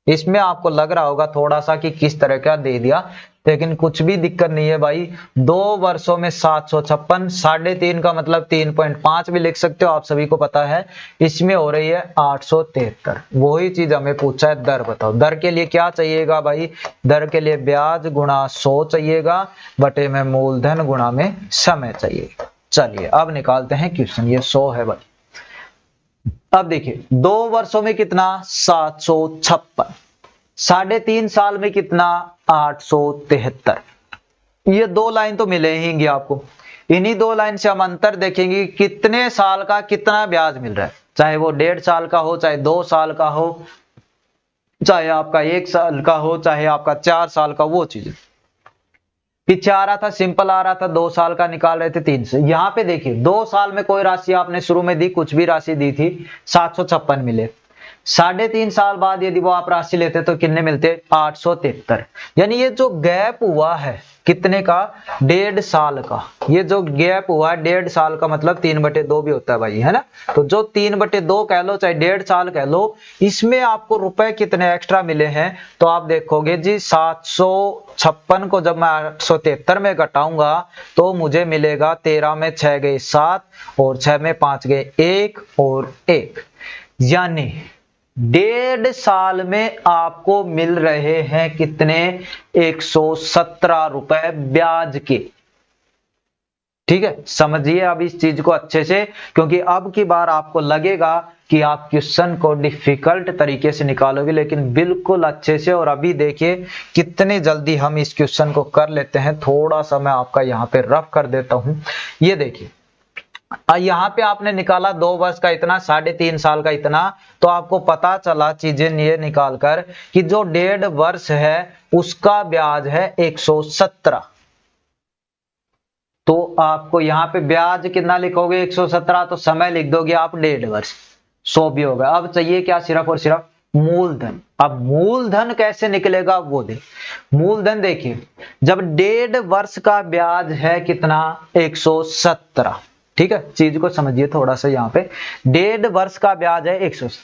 इसमें आपको लग रहा होगा थोड़ा सा कि किस तरह का दे दिया, लेकिन कुछ भी दिक्कत नहीं है भाई। 2 वर्षों में 756, 3.5 का मतलब 3.5 भी लिख सकते हो, आप सभी को पता है। इसमें हो रही है 873। वही चीज हमें पूछा है, दर बताओ। दर के लिए क्या चाहिएगा भाई, दर के लिए ब्याज गुणा 100 चाहिएगा बटे में मूलधन गुणा में समय चाहिए। चलिए अब निकालते हैं क्वेश्चन, ये 100 है भाई। अब देखिए 2 वर्षों में कितना, 756, 3.5 साल में कितना, 873। ये 2 लाइन तो मिलेंगी आपको, इन्हीं 2 लाइन से हम अंतर देखेंगे कितने साल का कितना ब्याज मिल रहा है, चाहे वो 1.5 साल का हो, चाहे 2 साल का हो, चाहे आपका 1 साल का हो, चाहे आपका 4 साल का, वो चीज। पीछे आ रहा था सिंपल आ रहा था, 2 साल का निकाल रहे थे 3 से। यहाँ पे देखिए 2 साल में कोई राशि आपने शुरू में दी, कुछ भी राशि दी थी 756 मिले। 3.5 साल बाद यदि वो आप राशि लेते तो कितने मिलते, 873। यानी ये जो गैप हुआ है कितने का, 1.5 साल का। ये जो गैप हुआ 1.5 साल का मतलब 3/2 भी होता है भाई, है ना। तो जो 3/2 कह लो चाहे 1.5 साल कह लो, इसमें आपको रुपए कितने एक्स्ट्रा मिले हैं। तो आप देखोगे जी 756 को जब मैं 873 में घटाऊंगा तो मुझे मिलेगा 13 में 6 गए 7 और 6 में 5 गए 1 और 1, यानी 1.5 साल में आपको मिल रहे हैं कितने, 117 रुपए ब्याज के। ठीक है, समझिए अब इस चीज को अच्छे से, क्योंकि अब की बार आपको लगेगा कि आप क्वेश्चन को डिफिकल्ट तरीके से निकालोगे, लेकिन बिल्कुल अच्छे से। और अभी देखिए कितने जल्दी हम इस क्वेश्चन को कर लेते हैं। थोड़ा सा मैं आपका यहाँ पे रफ कर देता हूं। ये देखिए यहाँ पे आपने निकाला 2 वर्ष का इतना, 3.5 साल का इतना, तो आपको पता चला चीजें ये निकालकर कि जो 1.5 वर्ष है उसका ब्याज है 117। तो आपको यहाँ पे ब्याज कितना लिखोगे 117, तो समय लिख दोगे आप 1.5 वर्ष, 100 भी होगा। अब चाहिए क्या, सिर्फ और सिर्फ मूलधन। अब मूलधन कैसे निकलेगा वो दे। मूलधन देखिए जब 1.5 वर्ष का ब्याज है कितना, 117। ठीक है, चीज को समझिए थोड़ा सा। यहाँ पे 1.5 वर्ष का ब्याज है 100।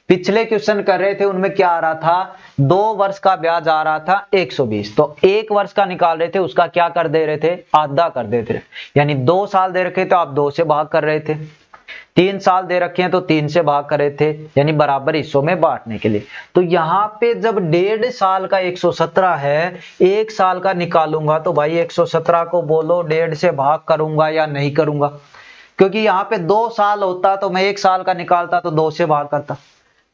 पिछले क्वेश्चन कर रहे थे उनमें क्या आ रहा था, 2 वर्ष का ब्याज आ रहा था 120। तो 1 वर्ष का निकाल रहे थे, उसका क्या कर दे रहे थे, आधा कर देते थे। यानी 2 साल दे रखे तो आप 2 से भाग कर रहे थे, 3 साल दे रखे हैं तो 3 से भाग कर रहे थे, यानी बराबर हिस्सों में बांटने के लिए। तो यहाँ पे जब 1.5 साल का 117 है, 1 साल का निकालूंगा तो भाई 117 को बोलो 1.5 से भाग करूंगा या नहीं करूंगा, क्योंकि यहाँ पे 2 साल होता तो मैं 1 साल का निकालता तो 2 से भाग करता।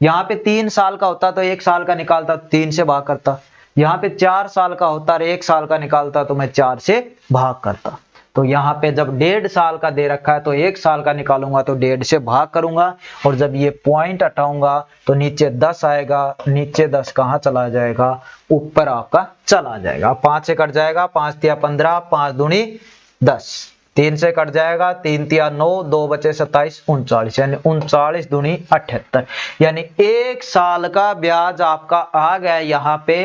यहाँ पे 3 साल का होता तो 1 साल का निकालता तो 3 से भाग करता। यहाँ पे 4 साल का होता और 1 साल का निकालता तो मैं 4 से भाग करता। तो यहाँ पे जब 1.5 साल का दे रखा है तो 1 साल का निकालूंगा तो 1.5 से भाग करूंगा, और जब ये पॉइंट हटाऊंगा तो नीचे 10 आएगा। नीचे 10 कहाँ चला जाएगा, ऊपर आपका चला जाएगा। 5 से कट जाएगा, 5 तिया 15, 5 दूनी 10, 3 से कट जाएगा, 3 तिया 9, 2 बचे 27, 39, यानी 39 दूनी 78। यानी 1 साल का ब्याज आपका आ गया यहाँ पे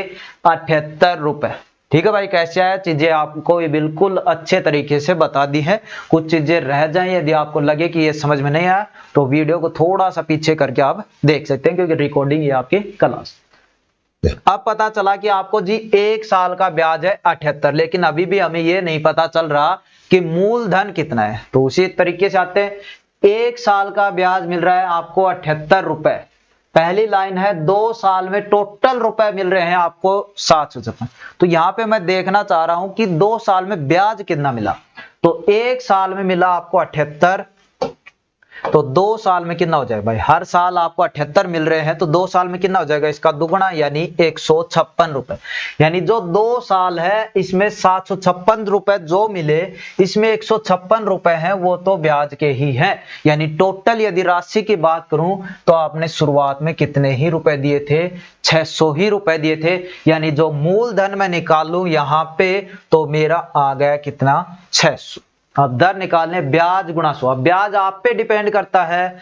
78 रुपए। ठीक है भाई, कैसे आया, चीजें आपको ये बिल्कुल अच्छे तरीके से बता दी है। कुछ चीजें रह जाएं, यदि आपको लगे कि ये समझ में नहीं आया तो वीडियो को थोड़ा सा पीछे करके आप देख सकते हैं, क्योंकि रिकॉर्डिंग ये आपकी क्लास। अब पता चला कि आपको जी 1 साल का ब्याज है 78, लेकिन अभी भी हमें ये नहीं पता चल रहा कि मूलधन कितना है। तो उसी तरीके से आते हैं, 1 साल का ब्याज मिल रहा है आपको 78 रुपए। पहली लाइन है 2 साल में टोटल रुपए मिल रहे हैं आपको 756। तो यहां पे मैं देखना चाह रहा हूं कि 2 साल में ब्याज कितना मिला। तो 1 साल में मिला आपको 78, तो 2 साल में कितना हो जाएगा भाई, हर साल आपको 78 मिल रहे हैं तो 2 साल में कितना हो जाएगा, इसका दुगुना यानी 156 रुपए। यानी जो 2 साल है इसमें 756 रुपए जो मिले, इसमें 156 रुपए हैं वो तो ब्याज के ही हैं। यानी टोटल यदि राशि की बात करूं तो आपने शुरुआत में कितने ही रुपए दिए थे, 600 ही रुपए दिए थे। यानी जो मूलधन मैं निकालूं यहां पे तो मेरा आ गया कितना, 600। अब दर निकालने, ब्याज गुणा 100। ब्याज आप पे डिपेंड करता है।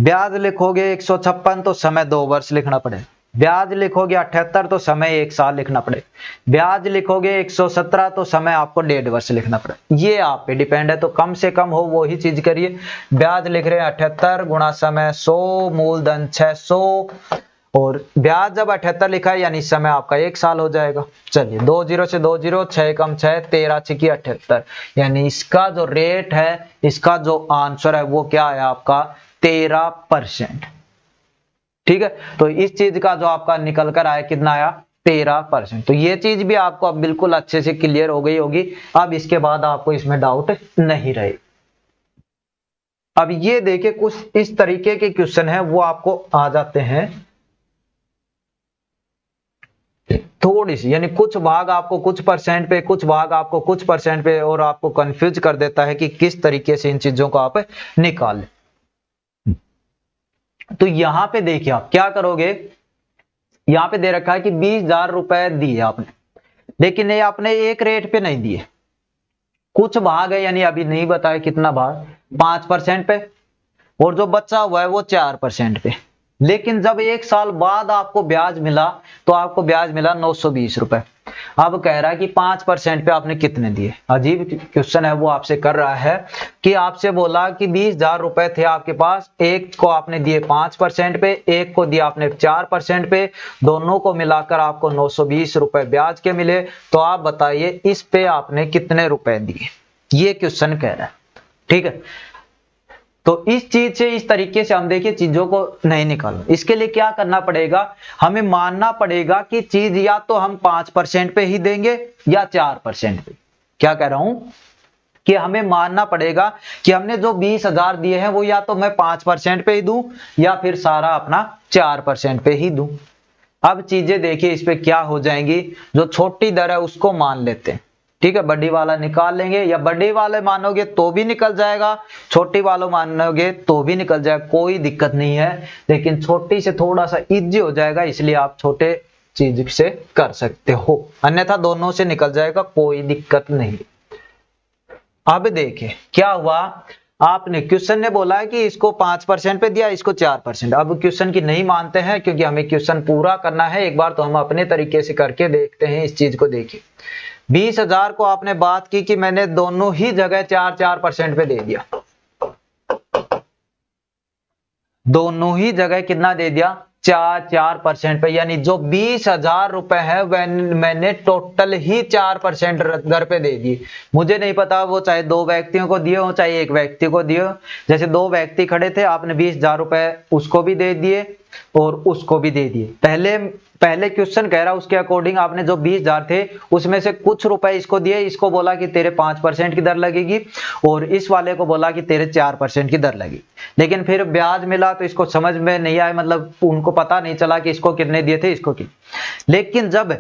ब्याज लिखोगे 156 तो समय 2 वर्ष लिखना पड़ेगा। ब्याज लिखोगे 78 तो समय 1 साल लिखना पड़ेगा। ब्याज लिखोगे 117 तो समय आपको 1.5 वर्ष लिखना पड़ेगा। ये आप पे डिपेंड है, तो कम से कम हो वो ही चीज करिए। ब्याज लिख रहे हैं 78 गुणा समय 100, मूलधन 600, और ब्याज जब 78 लिखा है यानी समय आपका 1 साल हो जाएगा। चलिए 2 0 से 2 0, 6 कम 6, 13 6 78। यानी इसका जो रेट है, इसका जो आंसर है वो क्या है आपका 13%। ठीक है, तो इस चीज का जो आपका निकल कर आया कितना आया, 13%। तो ये चीज भी आपको अब बिल्कुल अच्छे से क्लियर हो गई होगी। अब इसके बाद आपको इसमें डाउट नहीं रहे। अब ये देखिए कुछ इस तरीके के क्वेश्चन है वो आपको आ जाते हैं थोड़ी सी, यानी कुछ भाग आपको कुछ परसेंट पे, कुछ भाग आपको कुछ परसेंट पे, और आपको कंफ्यूज कर देता है कि किस तरीके से इन चीजों को आप निकालें। तो यहां पे देखिए आप क्या करोगे, यहां पे दे रखा है कि 20,000 रुपए दिए आपने। लेकिन ये आपने एक रेट पे नहीं दिए, कुछ भाग है, यानी अभी नहीं बताया कितना भाग, 5% पे, और जो बचा हुआ है वो 4% पे। लेकिन जब एक साल बाद आपको ब्याज मिला तो आपको ब्याज मिला 920 रुपए। अब कह रहा है कि 5% पे आपने कितने दिए। अजीब क्वेश्चन है वो आपसे कर रहा है कि आपसे बोला कि 20,000 रुपए थे आपके पास, एक को आपने दिए 5% पे, एक को दिया आपने 4% पे, दोनों को मिलाकर आपको 920 रुपए ब्याज के मिले। तो आप बताइए इस पे आपने कितने रुपए दिए, ये क्वेश्चन कह रहा है। ठीक है, तो इस चीज से, इस तरीके से हम देखिए चीजों को नहीं निकालना। इसके लिए क्या करना पड़ेगा, हमें मानना पड़ेगा कि चीज या तो हम 5% पे ही देंगे या 4% पे। क्या कह रहा हूं कि हमें मानना पड़ेगा कि हमने जो 20,000 दिए हैं वो या तो मैं 5% पे ही दूं या फिर सारा अपना 4% पे ही दूं। अब चीजें देखिए इस पे क्या हो जाएंगी, जो छोटी दर है उसको मान लेते हैं। ठीक है, बड़ी वाला निकाल लेंगे, या बड़ी वाले मानोगे तो भी निकल जाएगा, छोटी वालों मानोगे तो भी निकल जाएगा, कोई दिक्कत नहीं है। लेकिन छोटी से थोड़ा सा इजी हो जाएगा, इसलिए आप छोटे चीज से कर सकते हो, अन्यथा दोनों से निकल जाएगा, कोई दिक्कत नहीं। अब देखिए क्या हुआ, आपने क्वेश्चन ने बोला है कि इसको 5% पे दिया, इसको 4%। अब क्वेश्चन की नहीं मानते हैं क्योंकि हमें क्वेश्चन पूरा करना है एक बार, तो हम अपने तरीके से करके देखते हैं इस चीज को। देखिए 20,000 को आपने बात की कि मैंने दोनों ही जगह 4% पे दे दिया, दोनों ही जगह कितना दे दिया, 4% पे, यानी जो 20,000 रुपए है वह मैंने टोटल ही 4% दर पे दे दी। मुझे नहीं पता वो चाहे दो व्यक्तियों को दिए हो चाहे एक व्यक्ति को दिए हो, जैसे दो व्यक्ति खड़े थे, आपने 20,000 रुपए उसको भी दे दिए और उसको भी दे दिए। पहले क्वेश्चन कह रहा उसके अकॉर्डिंग आपने जो 20,000 थे उसमें से कुछ रुपए इसको दिए, इसको बोला कि तेरे 5% की दर लगेगी, और इस वाले को बोला कि तेरे 4% की दर लगेगी। लेकिन फिर ब्याज मिला तो इसको समझ में नहीं आया, मतलब उनको पता नहीं चला कि इसको कितने दिए थे, इसको कितने। लेकिन जब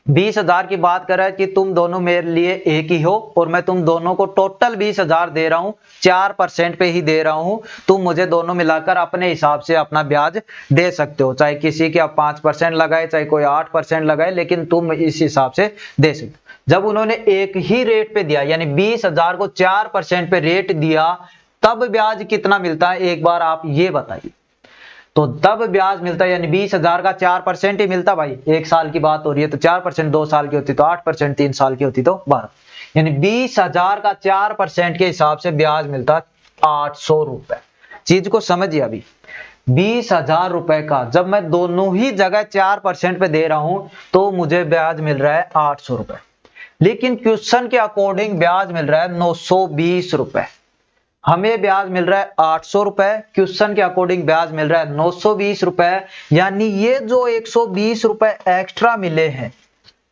20,000 की बात कर रहा है कि तुम दोनों मेरे लिए एक ही हो और मैं तुम दोनों को टोटल 20,000 दे रहा हूं, 4% पे ही दे रहा हूं, तुम मुझे दोनों मिलाकर अपने हिसाब से अपना ब्याज दे सकते हो, चाहे किसी के आप 5% लगाए चाहे कोई 8% लगाए, लेकिन तुम इस हिसाब से दे सकते हो। जब उन्होंने एक ही रेट पे दिया, यानी 20,000 को 4% पे रेट दिया, तब ब्याज कितना मिलता है एक बार आप ये बताइए। तो तब ब्याज मिलता है, यानी 20,000 का 4% ही मिलता भाई। एक साल की बात हो रही है तो 4%, 2 साल की होती तो 8%, 3 साल की होती तो 12, यानी 20,000 का 4% के हिसाब से ब्याज मिलता 800 रुपए। चीज को समझिए, अभी 20,000 रुपए का जब मैं दोनों ही जगह 4% पे दे रहा हूं तो मुझे ब्याज मिल रहा है 800 रुपए। लेकिन क्वेश्चन के अकॉर्डिंग ब्याज मिल रहा है 920 रुपए, हमें ब्याज मिल रहा है 800 रुपए, क्वेश्चन के अकॉर्डिंग ब्याज मिल रहा है 920 रुपए। यानी ये जो 120 रुपए एक्स्ट्रा मिले हैं,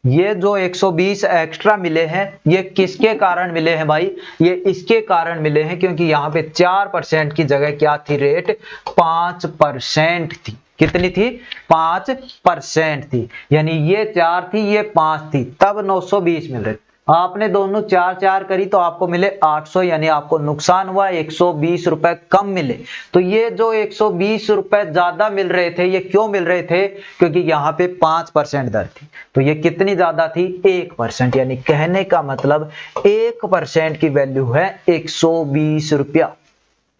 ये जो 120 एक्स्ट्रा मिले हैं, ये किसके कारण मिले हैं भाई, ये इसके कारण मिले हैं क्योंकि यहाँ पे 4% की जगह क्या थी रेट, 5% थी। कितनी थी, 5% थी, यानी ये 4 थी ये 5 थी, तब 920 मिल रहे। आपने दोनों 4 करी तो आपको मिले 800, यानी आपको नुकसान हुआ, 120 रुपए कम मिले। तो ये जो 120 रुपए ज्यादा मिल रहे थे, ये क्यों मिल रहे थे, क्योंकि यहाँ पे 5% दर थी। तो ये कितनी ज्यादा थी, 1%, यानी कहने का मतलब 1% की वैल्यू है 120 रुपया।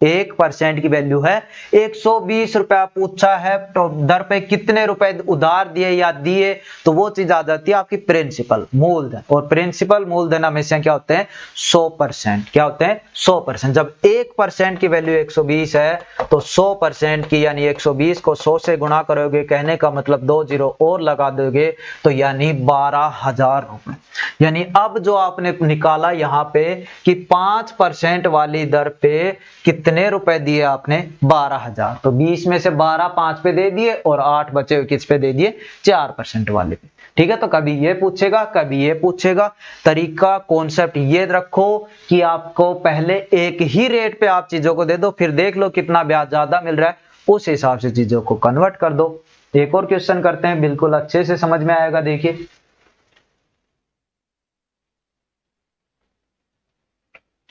1% की वैल्यू है 120 रुपया। पूछा है तो दर पे कितने रुपए उधार दिए या दिए, तो वो चीज आ जाती है आपकी प्रिंसिपल मूलधन, और प्रिंसिपल मूलधन हमेशा क्या होते हैं, 100%। क्या होते हैं, 100%। जब 1% की वैल्यू 120 है तो 100% की, यानी 120 को 100 से गुणा करोगे, कहने का मतलब 2 जीरो और लगा दोगे तो यानी 12,000 रुपए। यानी अब जो आपने निकाला यहाँ पे कि 5% वाली दर पे कितने रुपए दिए आपने, 12,000। तो 20 में से 12 5 पे दे दिए और 8 बचे हुए किस पे दे दिए, 4% वाले पे। ठीक है, तो कभी ये पूछेगा कभी ये पूछेगा। तरीका कॉन्सेप्ट ये रखो कि आपको पहले एक ही रेट पे आप चीजों को दे दो, फिर देख लो कितना ब्याज ज्यादा मिल रहा है, उस हिसाब से चीजों को कन्वर्ट कर दो। एक और क्वेश्चन करते हैं, बिल्कुल अच्छे से समझ में आएगा। देखिए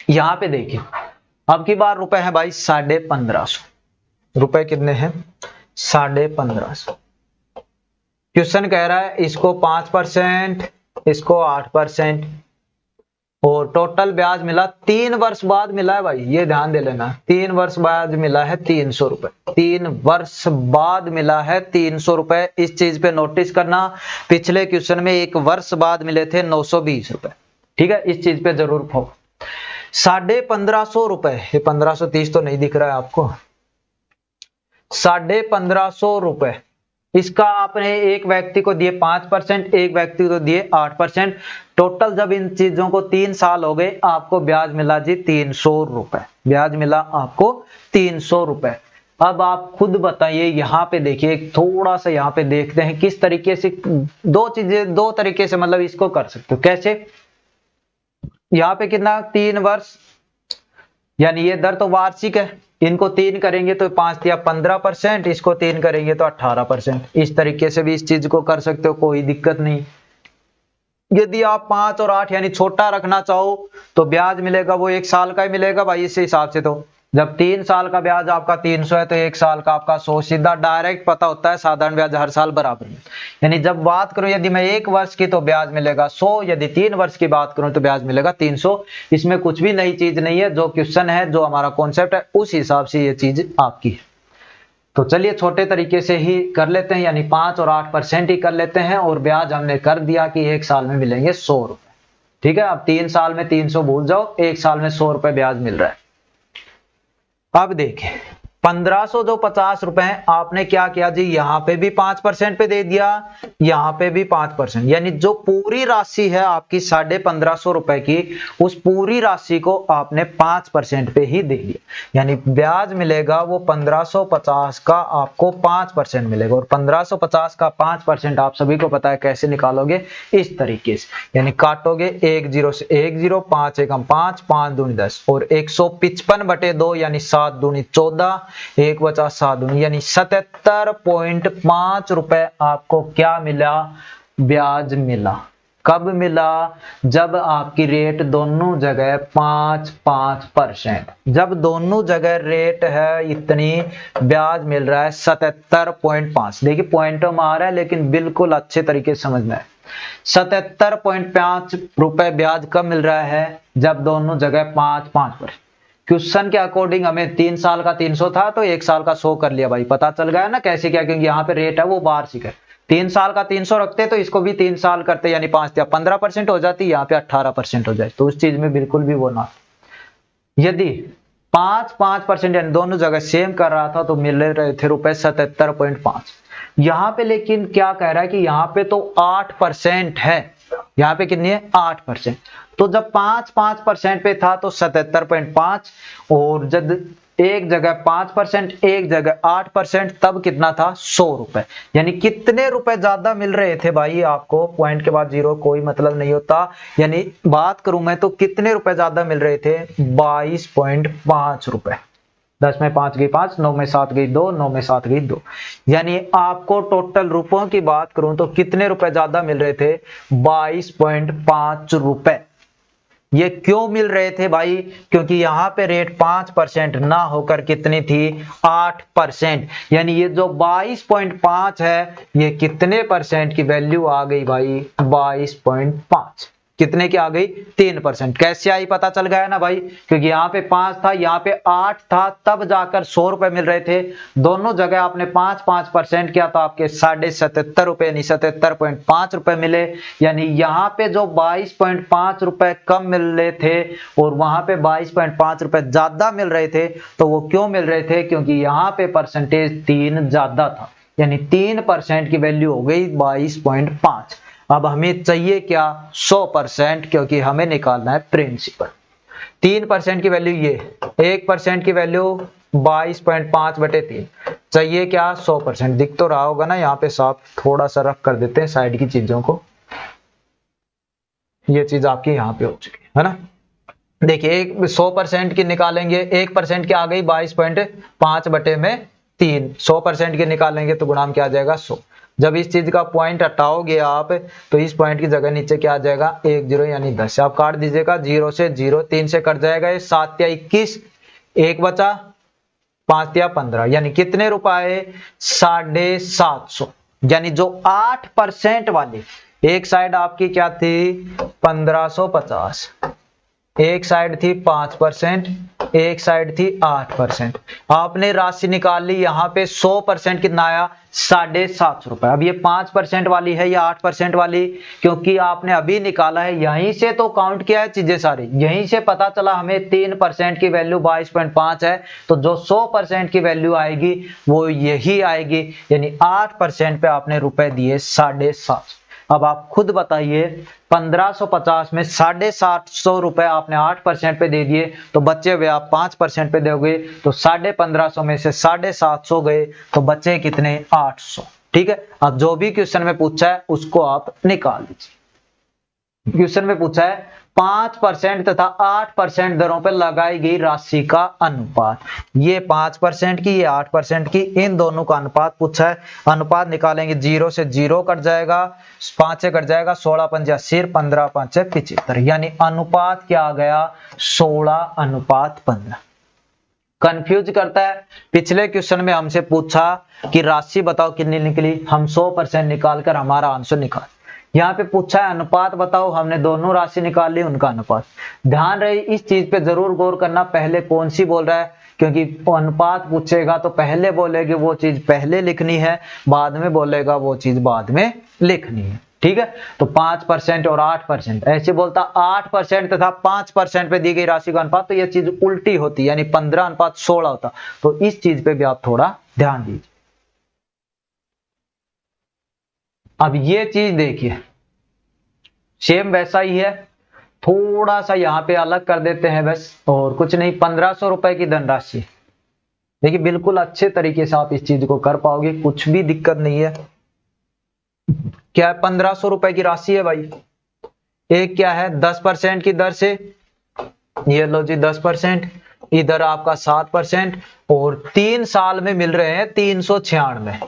यहां पे देखिए, अब की बार रुपए है भाई 1550 रुपए। कितने हैं, 1550। क्वेश्चन कह रहा है इसको 5%, इसको 8%, और टोटल ब्याज मिला 3 वर्ष बाद मिला है भाई, ये ध्यान दे लेना, 3 वर्ष बाद मिला है 300 रुपए, 3 वर्ष बाद मिला है 300 रुपए। इस चीज पे नोटिस करना, पिछले क्वेश्चन में 1 वर्ष बाद मिले थे 920 रुपए, ठीक है, इस चीज पे जरूर फोकस। 1550 रुपए, ये 1530 तो नहीं दिख रहा है आपको, 1550 रुपए, इसका आपने एक व्यक्ति को दिए 5%, एक व्यक्ति को दिए 8%, टोटल जब इन चीजों को 3 साल हो गए, आपको ब्याज मिला जी 300 रुपए, ब्याज मिला आपको 300 रुपए। अब आप खुद बताइए, यहाँ पे देखिए, थोड़ा सा यहाँ पे देखते हैं किस तरीके से दो तरीके से मतलब इसको कर सकते हो। कैसे? यहाँ पे कितना 3 वर्ष, यानी ये दर तो वार्षिक है, इनको 3 करेंगे तो 5 या 15%, इसको 3 करेंगे तो 18%। इस तरीके से भी इस चीज को कर सकते हो, कोई दिक्कत नहीं। यदि आप 5 और 8 यानी छोटा रखना चाहो तो ब्याज मिलेगा वो 1 साल का ही मिलेगा भाई, इस हिसाब से। तो जब 3 साल का ब्याज आपका 300 है तो 1 साल का आपका 100, सीधा डायरेक्ट पता होता है, साधारण ब्याज हर साल बराबर है। यानी जब बात करूं यदि मैं 1 वर्ष की तो ब्याज मिलेगा 100, यदि 3 वर्ष की बात करूं तो ब्याज मिलेगा 300। इसमें कुछ भी नई चीज नहीं है, जो क्वेश्चन है, जो हमारा कॉन्सेप्ट है, उस हिसाब से ये चीज आपकी है। तो चलिए छोटे तरीके से ही कर लेते हैं, यानी 5 और 8% ही कर लेते हैं, और ब्याज हमने कर दिया कि 1 साल में मिलेंगे 100 रुपए, ठीक है। अब 3 साल में 300 भूल जाओ, 1 साल में 100 रुपए ब्याज मिल रहा है। अब देखें 1500 जो 50 रुपए हैं, आपने क्या किया जी, यहाँ पे भी 5% पे दे दिया, यहाँ पे भी 5%, यानी जो पूरी राशि है आपकी 1550 रुपए की, उस पूरी राशि को आपने 5% पे ही दे दिया, यानी ब्याज मिलेगा वो 1550 का आपको 5% मिलेगा। और 1550 का 5% आप सभी को पता है कैसे निकालोगे, इस तरीके से, यानी काटोगे 1 0 से 1 0, 5 एकम 5, 5 दूनी 10, और 155/2 यानी 7 दूनी 14, 1 बचा 7 दूनी, यानी 77.5 रुपए आपको क्या मिला, ब्याज मिला। कब मिला? जब आपकी रेट दोनों जगह 5-5%, जब दोनों जगह रेट है इतनी, ब्याज मिल रहा है 77.5। देखिए पॉइंटों में आ रहा है, लेकिन बिल्कुल अच्छे तरीके से समझना है। 77.5 रुपए ब्याज कब मिल रहा है? जब दोनों जगह 5-5%। क्वेश्चन के अकॉर्डिंग हमें 3 साल का 300 था तो 1 साल का 100 कर लिया भाई, पता चल गया ना कैसे क्या, क्योंकि यहाँ पे रेट है वो वार्षिक है। 3 साल का 300 रखते तो इसको भी 3 साल करते, यानी 5 या 15% हो जाती, यहाँ पे 18% हो जाए, तो उस चीज में बिल्कुल भी वो ना। यदि 5-5% यानी दोनों जगह सेम कर रहा था तो मिल रहे थे रुपए 77.5। यहाँ पे लेकिन क्या कह रहा है कि यहाँ पे तो 8% है, यहाँ पे कितनी है 8%। तो जब 5-5% पे था तो 77.5, और जब एक जगह 5% एक जगह 8%, तब कितना था 100 रुपए। यानी कितने रुपए ज्यादा मिल रहे थे भाई आपको, पॉइंट के बाद जीरो कोई मतलब नहीं होता, यानी बात करूं मैं तो कितने रुपए ज्यादा मिल रहे थे, 22.5 रुपए। 10 में 5 गई 5, 9 में 7 गई 2, 9 में 7 गई 2, यानी आपको टोटल रुपयों की बात करूं तो कितने रुपए ज्यादा मिल रहे थे, 22.5 रुपए। ये क्यों मिल रहे थे भाई? क्योंकि यहाँ पे रेट 5% ना होकर कितनी थी, 8%। यानी ये जो 22.5 है, ये कितने परसेंट की वैल्यू आ गई भाई, 22.5। कितने की आ गई, 3%। कैसे आई पता चल गया ना भाई, क्योंकि यहाँ पे 5 था, यहाँ पे 8 था, तब जाकर 100 रुपए मिल रहे थे। दोनों जगह आपने 5-5% किया तो आपके 77.5 रुपए यानी 77.5 रुपए मिले। यानी यहाँ पे जो 22.5 रुपए कम मिल रहे थे और वहां पे 22.5 रुपए ज्यादा मिल रहे थे, तो वो क्यों मिल रहे थे? क्योंकि यहाँ पे परसेंटेज 3 ज्यादा था, यानी 3% की वैल्यू हो गई 22.5। अब हमें चाहिए क्या, 100%, क्योंकि हमें निकालना है प्रिंसिपल। 3% की वैल्यू ये, 1% की वैल्यू 22.5/3, चाहिए क्या, 100%। दिख तो रहा होगा ना यहाँ पे साफ, थोड़ा सा रफ कर देते हैं साइड की चीजों को। ये चीज आपकी यहाँ पे हो चुकी है ना। देखिए 100% की निकालेंगे, 1% की आ गई 22.5/3, 100% की निकालेंगे तो गुणाम क्या आ जाएगा, 100। जब इस चीज का पॉइंट हटाओगे आप तो इस पॉइंट की जगह नीचे क्या आ जाएगा, 1 0 यानी 10। आप काट दीजिएगा, 0 से 0, 3 से कट जाएगा, ये 7 या 21, 1 बचा, 5 या 15, यानी कितने रुपए, 750। यानी जो 8% वाले, एक साइड आपकी क्या थी 1550, एक साइड थी 5%, एक साइड थी 8%। आपने राशि निकाल ली, यहाँ पे 100% कितना आया 750 रुपए। अब ये 5% वाली है या 8% वाली, क्योंकि आपने अभी निकाला है, यहीं से तो काउंट किया है चीजें सारी, यहीं से पता चला हमें 3% की वैल्यू 22.5 है, तो जो 100% की वैल्यू आएगी वो यही आएगी, यानी 8% पे आपने रुपए दिए 750। अब आप खुद बताइए 1550 में 750 रुपए आपने 8% पे दे दिए, तो बच्चे हुए आप 5% पे दोगे, तो 1550 में से 750 गए, तो बच्चे कितने 800। ठीक है, अब जो भी क्वेश्चन में पूछा है उसको आप निकाल दीजिए। क्वेश्चन में पूछा है 5% तथा 8% दरों पर लगाई गई राशि का अनुपात, ये 5% की, ये 8% की, इन दोनों का अनुपात पूछा है। अनुपात निकालेंगे, 0 से 0 कट जाएगा, 5 से कट जाएगा, 16 पंजे 80, 15 5 75, यानी अनुपात क्या आ गया 16:15। कंफ्यूज करता है। पिछले क्वेश्चन में हमसे पूछा कि राशि बताओ कितनी निकली, हम 100% निकालकर हमारा आंसर निकाल। यहाँ पे पूछा है अनुपात बताओ, हमने दोनों राशि निकाल ली, उनका अनुपात। ध्यान रहे इस चीज पे जरूर गौर करना, पहले कौन सी बोल रहा है, क्योंकि अनुपात पूछेगा तो पहले बोलेगे वो चीज पहले लिखनी है, बाद में बोलेगा वो चीज बाद में लिखनी है। ठीक है, तो 5% और 8%, ऐसे बोलता 8% तथा 5% पे दी गई राशि का अनुपात, तो यह चीज उल्टी होती, यानी 15:16 होता। तो इस चीज पे भी आप थोड़ा ध्यान दीजिए। अब ये चीज देखिए, सेम वैसा ही है, थोड़ा सा यहाँ पे अलग कर देते हैं बस, और कुछ नहीं। 1500 रुपए की धनराशि, देखिए बिल्कुल अच्छे तरीके से आप इस चीज को कर पाओगे, कुछ भी दिक्कत नहीं है। क्या है, 1500 रुपए की राशि है भाई। एक क्या है 10% की दर से, ये लो जी 10%, इधर आपका 7%, और 3 साल में मिल रहे हैं 396,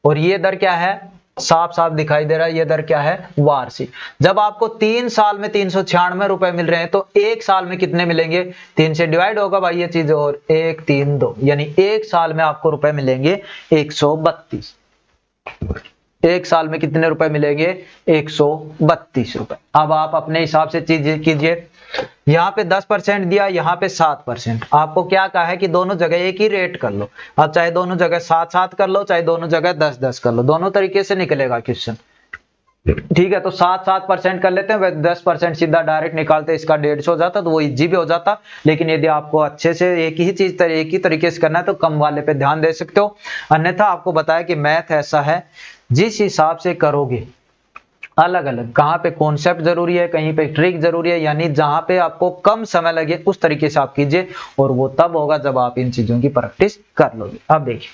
और ये दर क्या है, साफ साफ दिखाई दे रहा है, ये दर क्या है वार्षिक। जब आपको 3 साल में 396 रुपए मिल रहे हैं, तो 1 साल में कितने मिलेंगे, 3 से डिवाइड होगा भाई ये चीज, और 1 3 2, यानी 1 साल में आपको रुपए मिलेंगे 132। 1 साल में कितने रुपए मिलेंगे 132 रुपए। अब आप अपने हिसाब से चीज कीजिए, यहाँ पे 10% दिया, यहाँ पे 7%। आपको क्या कहा है कि दोनों जगह एक ही रेट कर लो, अब चाहे दोनों जगह 7-7 कर लो, चाहे दोनों जगह 10-10 कर लो, दोनों तरीके से निकलेगा क्वेश्चन। ठीक है, तो 7-7% कर लेते हैं, 10% सीधा डायरेक्ट निकालते, इसका 150 हो जाता, तो वो इजी भी हो जाता। लेकिन यदि आपको अच्छे से एक ही चीज एक ही तरीके से करना है, तो कम वाले पे ध्यान दे सकते हो। अन्यथा आपको बताया कि मैथ ऐसा है, जिस हिसाब से करोगे अलग अलग, कहाँ पे कॉन्सेप्ट जरूरी है, कहीं पे ट्रिक जरूरी है, यानी जहां पे आपको कम समय लगे उस तरीके से आप कीजिए, और वो तब होगा जब आप इन चीजों की प्रैक्टिस कर लोगे। अब देखिए,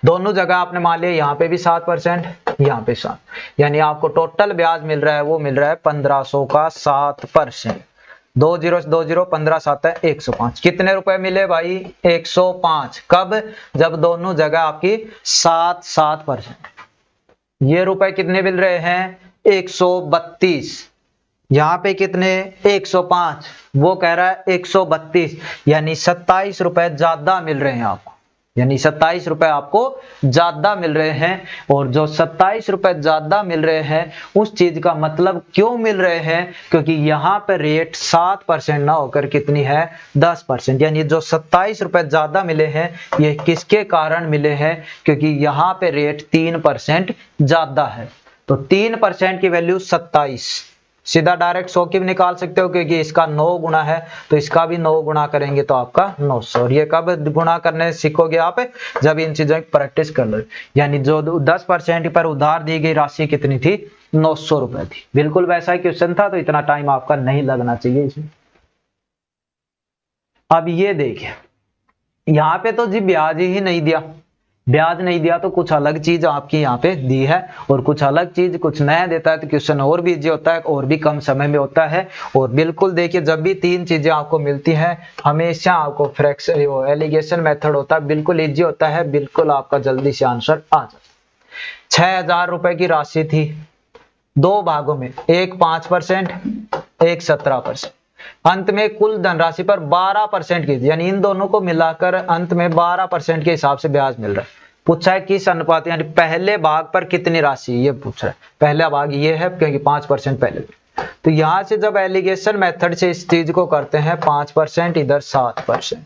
दोनों जगह आपने मान लिया, यहाँ पे भी 7%, यहाँ पे 7, यानी आपको टोटल ब्याज मिल रहा है, वो मिल रहा है 1500 का 7%। 2 0 2 0, 15 7 है 105। कितने रुपए मिले भाई 105। कब, जब दोनों जगह आपकी 7-7%। ये रुपए कितने मिल रहे हैं 132। यहाँ पे कितने 105, वो कह रहा है 132, यानी 27 रुपए ज्यादा मिल रहे हैं आपको, यानी 27 रुपए आपको ज्यादा मिल रहे हैं। और जो 27 रुपए ज्यादा मिल रहे हैं, उस चीज का मतलब क्यों मिल रहे हैं, क्योंकि यहाँ पे रेट 7% ना होकर कितनी है 10%, यानी जो 27 रुपए ज्यादा मिले हैं, ये किसके कारण मिले हैं, क्योंकि यहाँ पे रेट 3% ज्यादा है। तो 3% की वैल्यू 27, सीधा डायरेक्ट 100 की भी निकाल सकते हो, क्योंकि इसका 9 गुना है, तो इसका भी 9 गुना करेंगे तो आपका 900। और ये कब गुना करने सीखोगे आप, जब इन चीजों की प्रैक्टिस कर लो। यानी जो 10% पर उधार दी गई राशि कितनी थी 900 रुपए थी। बिल्कुल वैसा ही क्वेश्चन था, तो इतना टाइम आपका नहीं लगना चाहिए इसमें। अब ये देखिए, यहाँ पे तो जी ब्याज ही नहीं दिया, ब्याज नहीं दिया तो कुछ अलग चीज आपकी यहाँ पे दी है, और कुछ अलग चीज कुछ नया देता है, तो क्वेश्चन और भी इजी होता है, और भी कम समय में होता है। और बिल्कुल देखिए, जब भी 3 चीजें आपको मिलती हैं, हमेशा आपको फ्रैक्शन एलिगेशन मेथड होता है, बिल्कुल इजी होता है, बिल्कुल आपका जल्दी से आंसर आ जाता है। 6000 रुपए की राशि थी, 2 भागों में, एक 5%, एक 17%। अंत में कुल धनराशि पर 12% की, यानी इन दोनों को मिलाकर अंत में 12% के हिसाब से ब्याज मिल रहा है। पूछा है किस अनुपात यानी पहले भाग पर कितनी राशि, ये पूछ रहा है। पहला भाग ये है क्योंकि 5% पहले। तो यहां से जब एलिगेशन मेथड से इस चीज को करते हैं 5%, इधर 7%,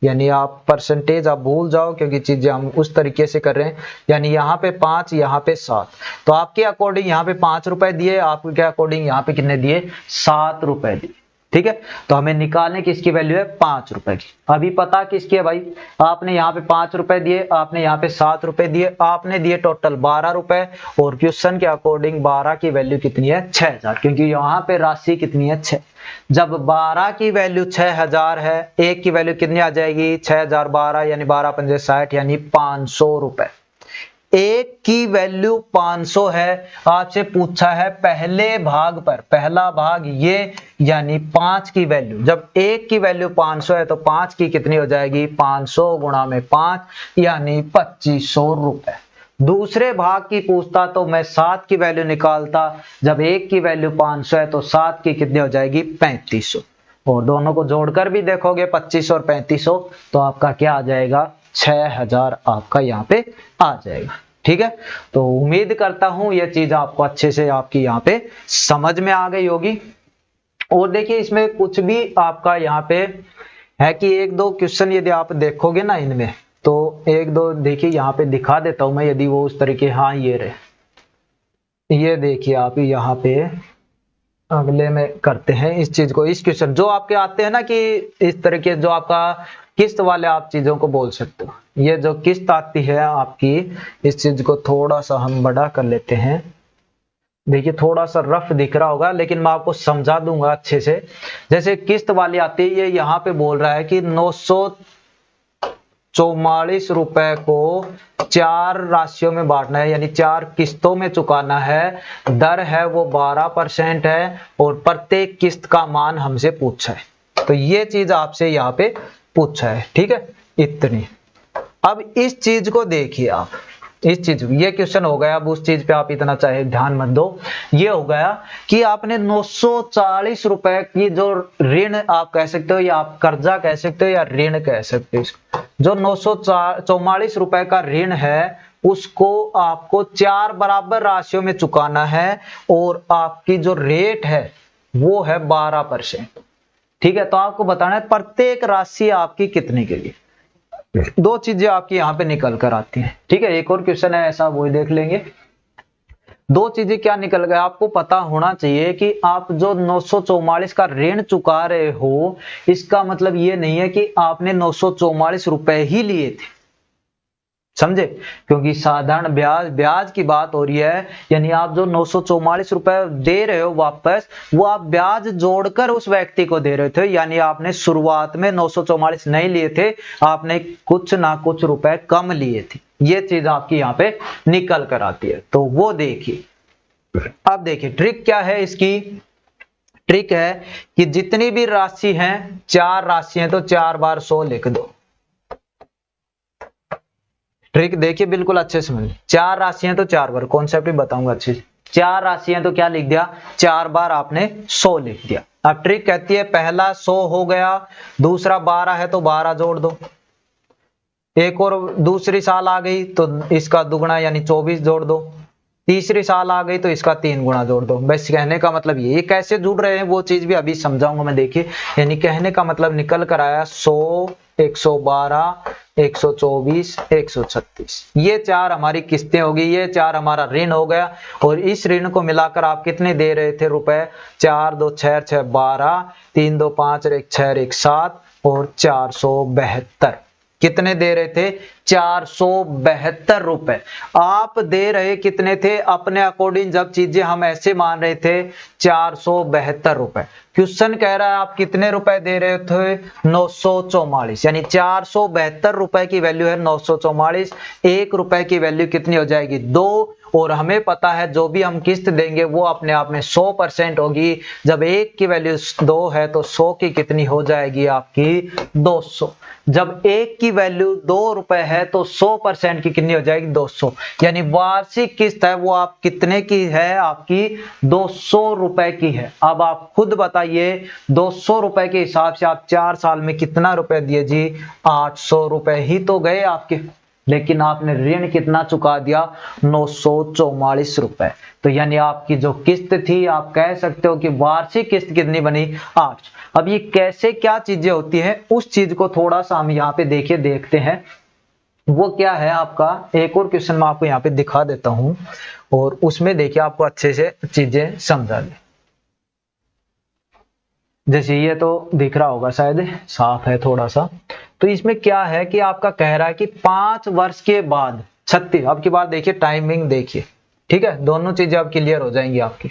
यानी आप परसेंटेज आप भूल जाओ क्योंकि चीजें हम उस तरीके से कर रहे हैं। यानी यहाँ पे 5, यहाँ पे 7, तो आपके अकॉर्डिंग यहाँ पे 5 रुपए दिए, आपके अकॉर्डिंग यहाँ पे कितने दिए, 7 रुपए दिए। ठीक है, तो हमें निकालने की इसकी वैल्यू है 5 रुपए की। अभी पता किसकी है भाई, आपने यहाँ पे 5 रुपए दिए, आपने यहाँ पे 7 रुपए दिए, आपने दिए टोटल 12 रुपए, और क्वेश्चन के अकॉर्डिंग 12 की वैल्यू कितनी है, 6000, क्योंकि यहाँ पे राशि कितनी है, 6। जब 12 की वैल्यू 6000 है, एक की वैल्यू कितनी आ जाएगी, 6000 12 यानी 12 पंजे 60 यानी 500 रुपए। एक की वैल्यू 500 है, आपसे पूछा है पहले भाग पर, पहला भाग ये यानी 5 की वैल्यू, जब एक की वैल्यू 500 है तो 5 की कितनी हो जाएगी, 500 गुणा में 5 यानी 2500 रुपए। दूसरे भाग की पूछता तो मैं 7 की वैल्यू निकालता, जब एक की वैल्यू 500 है तो 7 की कितनी हो जाएगी, 3500, और दोनों को जोड़कर भी देखोगे 2500 और 3500 तो आपका क्या आ जाएगा, 6000 आपका यहाँ पे आ जाएगा। ठीक है, तो उम्मीद करता हूं यह चीज आपको अच्छे से आपकी यहाँ पे समझ में आ गई होगी। और देखिए इसमें कुछ भी आपका यहाँ पे है कि एक दो क्वेश्चन यदि आप देखोगे ना इनमें, तो एक दो देखिए यहाँ पे दिखा देता हूं मैं, यदि वो उस तरीके, हाँ ये रहे, ये देखिए आप यहाँ पे अगले में करते हैं इस चीज को, इस क्वेश्चन जो आपके आते हैं ना कि इस तरीके जो आपका किस्त वाले आप चीजों को बोल सकते हो, ये जो किस्त आती है आपकी, इस चीज को थोड़ा सा हम बड़ा कर लेते हैं। देखिए थोड़ा सा रफ दिख रहा होगा लेकिन मैं आपको समझा दूंगा अच्छे से। जैसे किस्त वाली आती है, ये यहाँ पे बोल रहा है कि 944 रुपए को 4 राशियों में बांटना है, यानी 4 किस्तों में चुकाना है, दर है वो 12% है, और प्रत्येक किस्त का मान हमसे पूछा है। तो ये चीज आपसे यहाँ पे पूछा है। ठीक है, इतनी। अब इस चीज को देखिए आप, इस चीज, ये क्वेश्चन हो गया। अब उस चीज पे आप इतना चाहे ध्यान मत दो। ये हो गया कि आपने 940 रुपए की जो ऋण आप कह सकते हो, या आप कर्जा कह सकते हो, या ऋण कह सकते हो, जो 944 रुपए का ऋण है उसको आपको 4 बराबर राशियों में चुकाना है, और आपकी जो रेट है वो है 12%। ठीक है, तो आपको बताना है प्रत्येक राशि आपकी कितने के लिए। दो चीजें आपकी यहाँ पे निकल कर आती हैं। ठीक है, एक और क्वेश्चन है ऐसा, वो देख लेंगे। दो चीजें क्या निकल गया, आपको पता होना चाहिए कि आप जो 944 का ऋण चुका रहे हो, इसका मतलब ये नहीं है कि आपने 944 रुपए ही लिए थे, समझे, क्योंकि साधारण ब्याज की बात हो रही है। यानी आप जो 944 रुपए दे रहे हो वापस, वो आप ब्याज जोड़कर उस व्यक्ति को दे रहे थे, यानी आपने शुरुआत में 944 नहीं लिए थे, आपने कुछ ना कुछ रुपए कम लिए थे। ये चीज आपकी यहाँ पे निकल कर आती है, तो वो देखिए। अब देखिए ट्रिक क्या है इसकी, ट्रिक है कि जितनी भी राशि है, 4 राशि है तो 4 बार 100 लिख दो। ट्रिक देखिए बिल्कुल अच्छे से समझिए। 4 राशियां तो 4 बार, कॉन्सेप्ट भी बताऊंगा अच्छे से। 4 राशियां तो क्या लिख दिया, 4 बार आपने 100 लिख दिया। अब ट्रिक कहती है पहला 100 हो गया, दूसरा 12 है तो 12 जोड़ दो, एक और दूसरी साल आ गई तो इसका दुगुना यानी 24 जोड़ दो, तीसरी साल आ गई तो इसका 3 गुना जोड़ दो। बस कहने का मतलब ये कैसे जुड़ रहे हैं वो चीज भी अभी समझाऊंगा मैं। देखिए यानी कहने का मतलब निकल कर आया 100, 112, 124, 136, ये 4 हमारी किस्तें होगी, ये 4 हमारा ऋण हो गया। और इस ऋण को मिलाकर आप कितने दे रहे थे रुपए, 4 2 6 6 12, 3 2 5 1 6 1 7 और 472। कितने दे रहे थे, 472 रुपए। आप दे रहे कितने थे अपने अकॉर्डिंग, जब चीजें हम ऐसे मान रहे थे 472 रुपए। क्वेश्चन कह रहा है आप कितने रुपए दे रहे थे, 944, यानी 472 रुपए की वैल्यू है 944। 1 रुपए की वैल्यू कितनी हो जाएगी, 2। और हमें पता है जो भी हम किस्त देंगे वो अपने आप में 100% होगी। जब 1 की वैल्यू 2 है तो 100 की कितनी हो जाएगी आपकी, 200। जब 1 की वैल्यू 2 रुपए है तो 100% की कितनी हो जाएगी, 200। यानी वार्षिक किस्त है वो आप कितने की है, आपकी 200 रुपए की है। अब आप खुद बताइए 200 रुपए के हिसाब से आप 4 साल में कितना रुपए दिए जी, 800 रुपए ही तो गए आपके। लेकिन आपने ऋण कितना चुका दिया, 944 रुपए। तो यानी आपकी जो किस्त थी, आप कह सकते हो कि वार्षिक किस्त कितनी बनी, 8। अब ये कैसे क्या चीजें होती हैं, उस चीज को थोड़ा सा हम यहाँ पे देखते हैं। वो क्या है आपका, एक और क्वेश्चन मैं आपको यहाँ पे दिखा देता हूं, और उसमें देखिए आपको अच्छे से चीजें समझा दे। जैसे ये तो दिख रहा होगा शायद, साफ है थोड़ा सा। तो इसमें क्या है कि आपका कह रहा है कि 5 वर्ष के बाद 36, अब की बात देखिए, टाइमिंग देखिए, ठीक है, दोनों चीजें अब क्लियर हो जाएंगी आपकी,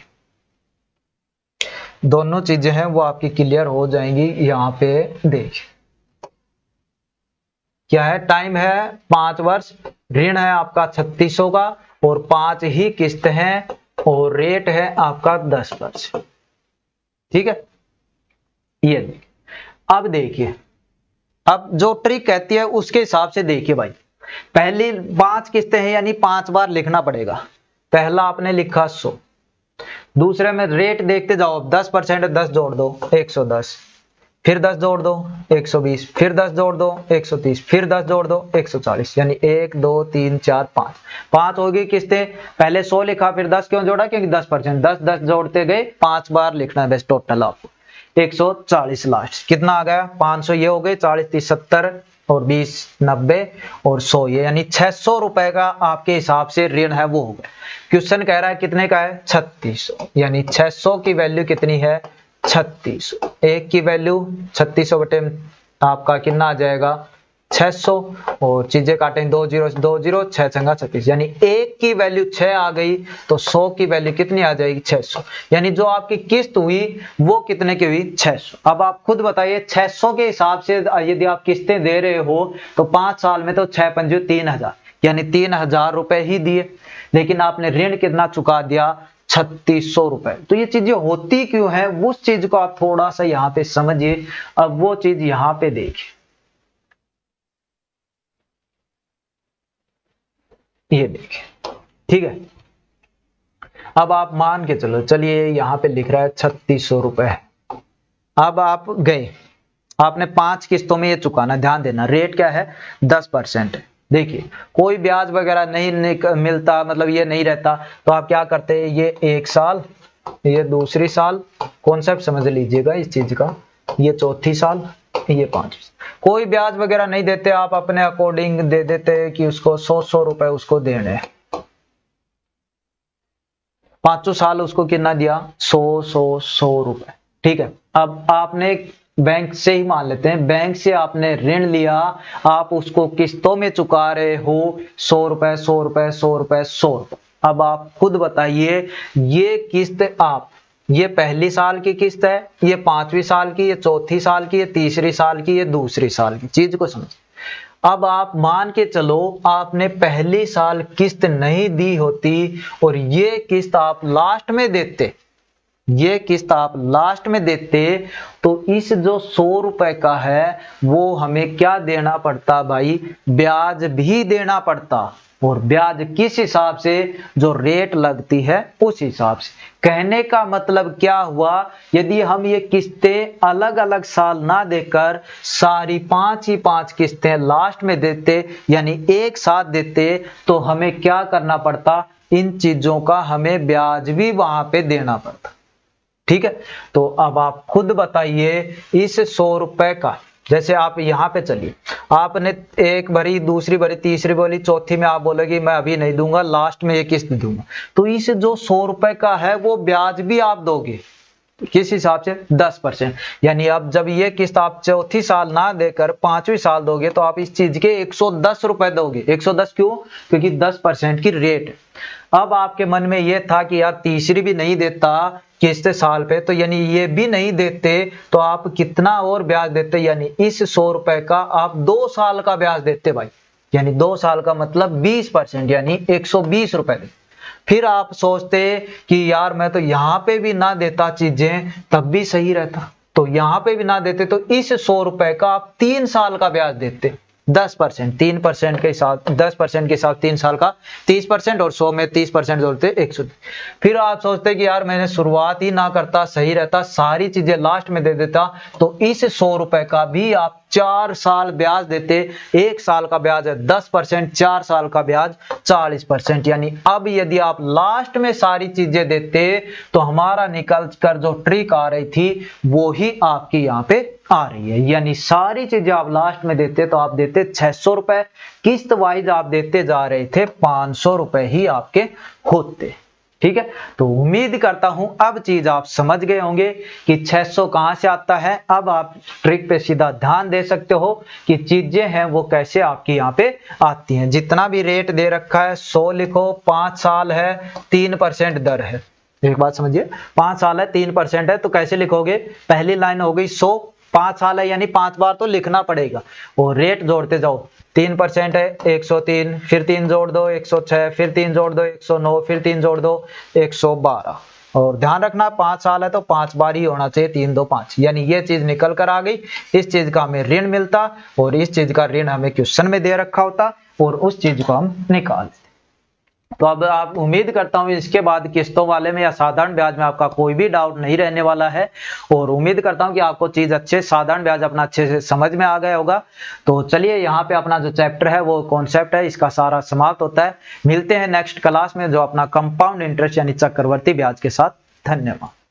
दोनों चीजें हैं वो आपकी क्लियर हो जाएंगी। यहाँ पे देखिए क्या है, टाइम है 5 वर्ष, ऋण है आपका 3600 का, और 5 ही किस्त है, और रेट है आपका 10%, ठीक है। ये देखिए, अब देखिए, अब जो ट्रिक कहती है उसके हिसाब से देखिए भाई, पहली 5 किस्तें हैं यानी 5 बार लिखना पड़ेगा। पहला आपने लिखा 100, दूसरे में रेट देखते जाओ, 10% 10 जोड़ दो 110, फिर 10 जोड़ दो 120, फिर 10 जोड़ दो 130, फिर 10 जोड़ दो 140, यानी 1 2 3 4 5, 5 हो गई किस्तें। पहले 100 लिखा, फिर 10 क्यों जोड़ा, क्योंकि 10%, 10 10 जोड़ते गए, 5 बार लिखना है बस टोटल आपको, 140 लास्ट कितना आ गया, 500 ये हो गए, 40 30 70 और 20 90 और 100 ये, यानी 600 रुपए का आपके हिसाब से ऋण है वो हो गया। क्वेश्चन कह रहा है कितने का है, 3600, यानी 600 की वैल्यू कितनी है, 3600। एक की वैल्यू 3600 बटे आपका कितना आ जाएगा, 600, और चीजें काटें 2 0 2 0, 6 छंगा 36, यानी एक की वैल्यू 6 आ गई, तो 100 की वैल्यू कितनी आ जाएगी, 600। यानी जो आपकी किस्त हुई वो कितने की हुई, 600। अब आप खुद बताइए, 600 के हिसाब से यदि आप किस्तें दे रहे हो तो 5 साल में तो 6 पंजे 3000, यानी 3000 रुपए ही दिए, लेकिन आपने ऋण कितना चुका दिया, 3600 रुपए। तो ये चीजें होती क्यों है, उस चीज को आप थोड़ा सा यहाँ पे समझिए। अब वो चीज यहाँ पे देखिए, ये देखिए, ठीक है। अब आप मान के चलो, चलिए यहाँ पे लिख रहा है 3600 रुपए। अब आप गए, आपने 5 किस्तों में ये चुकाना, ध्यान देना, रेट क्या है, 10%। देखिए कोई ब्याज वगैरह नहीं मिलता, मतलब ये नहीं रहता, तो आप क्या करते हैं, ये 1 साल, ये दूसरी साल, कॉन्सेप्ट समझ लीजिएगा इस चीज का, ये चौथी साल, ये 5। कोई ब्याज वगैरह नहीं देते, आप अपने अकॉर्डिंग दे देते हैं कि उसको 100 रुपए उसको देने, 5 साल उसको कितना दिया, 100 रुपए, ठीक है। अब आपने बैंक से ही मान लेते हैं, बैंक से आपने ऋण लिया, आप उसको किस्तों में चुका रहे हो, 100 रुपए 100 रुपए 100 रुपए 100 रुपए। अब आप खुद बताइए, ये किस्त आप, ये पहली साल की किस्त है, ये 5वीं साल की, ये चौथी साल की, ये तीसरी साल की, ये दूसरी साल की, चीज को समझ। अब आप मान के चलो आपने पहली साल किस्त नहीं दी होती, और ये किस्त आप लास्ट में देते, ये किस्त आप लास्ट में देते, तो इस जो 100 रुपए का है वो हमें क्या देना पड़ता भाई, ब्याज भी देना पड़ता। और ब्याज किस हिसाब से, जो रेट लगती है उस हिसाब से। कहने का मतलब क्या हुआ, यदि हम ये किस्तें अलग अलग साल ना देकर सारी 5 ही 5 किस्तें लास्ट में देते, यानी एक साथ देते, तो हमें क्या करना पड़ता, इन चीजों का हमें ब्याज भी वहां पे देना पड़ता, ठीक है। तो अब आप खुद बताइए, इस 100 रुपए का, जैसे आप यहाँ पे चलिए, आपने एक भरी, दूसरी भरी, तीसरी भरी, चौथी में आप बोलोगे मैं अभी नहीं दूंगा, लास्ट में ये किस्त दूंगा, तो इस जो 100 रुपए का है वो ब्याज भी आप दोगे, किस हिसाब से, 10%। यानी अब जब ये किस्त आप चौथी साल ना देकर 5वीं साल दोगे, तो आप इस चीज के 110 रुपए दोगे। 110 क्यों, क्योंकि 10% की रेट। अब आपके मन में ये था कि यार तीसरी भी नहीं देता किस्त साल पे, तो यानी ये भी नहीं देते, तो आप कितना और ब्याज देते, यानी इस 100 रुपए का आप 2 साल का ब्याज देते भाई, यानी 2 साल का मतलब 20%, यानी 120 रुपए देते। फिर आप सोचते कि यार मैं तो यहाँ पे भी ना देता चीजें तब भी सही रहता, तो यहाँ पे भी ना देते, तो इस 100 रुपए का आप 3 साल का ब्याज देते, 10%, 3% के साथ 10% के साथ 3 साल का 30% और 100 में 30% जोड़ते 100। फिर आप सोचते कि यार मैंने शुरुआत ही ना करता, सही रहता, सारी चीजें लास्ट में दे देता, तो इस 100 रुपए का भी आप 4 साल ब्याज देते। 1 साल का ब्याज है 10%, 4 साल का ब्याज 40%। यानी अब यदि आप लास्ट में सारी चीजें देते तो हमारा निकल कर जो ट्रिक आ रही थी वो ही आपकी यहाँ पे आ रही है। यानी सारी चीजें आप लास्ट में देते तो आप देते 600 रुपए, किस्त वाइज आप देते जा रहे थे 500 रुपए ही आपके होते। ठीक है, तो उम्मीद करता हूं अब चीज आप समझ गए होंगे कि 600 कहां से आता है। अब आप ट्रिक पे सीधा ध्यान दे सकते हो कि चीजें हैं वो कैसे आपकी यहाँ पे आती हैं। जितना भी रेट दे रखा है 100 लिखो, 5 साल है 3% दर है। एक बात समझिए, 5 साल है 3% है तो कैसे लिखोगे, पहली लाइन हो गई 100, 5 साल है यानी 5 बार तो लिखना पड़ेगा और रेट जोड़ते जाओ। 3% है 103, फिर 3 जोड़ दो 106, फिर 3 जोड़ दो 109, फिर 3 जोड़ दो 112। और ध्यान रखना 5 साल है तो 5 बार ही होना चाहिए, 3 2 5। यानी ये चीज निकल कर आ गई। इस चीज का हमें ऋण मिलता और इस चीज का ऋण हमें क्वेश्चन में दे रखा होता और उस चीज को हम निकाल। तो अब आप उम्मीद करता हूं इसके बाद किस्तों वाले में या साधारण ब्याज में आपका कोई भी डाउट नहीं रहने वाला है और उम्मीद करता हूं कि आपको चीज अच्छे साधारण ब्याज अपना अच्छे से समझ में आ गया होगा। तो चलिए यहाँ पे अपना जो चैप्टर है वो कॉन्सेप्ट है इसका सारा समाप्त होता है। मिलते हैं नेक्स्ट क्लास में जो अपना कंपाउंड इंटरेस्ट यानी चक्रवर्ती ब्याज के साथ। धन्यवाद।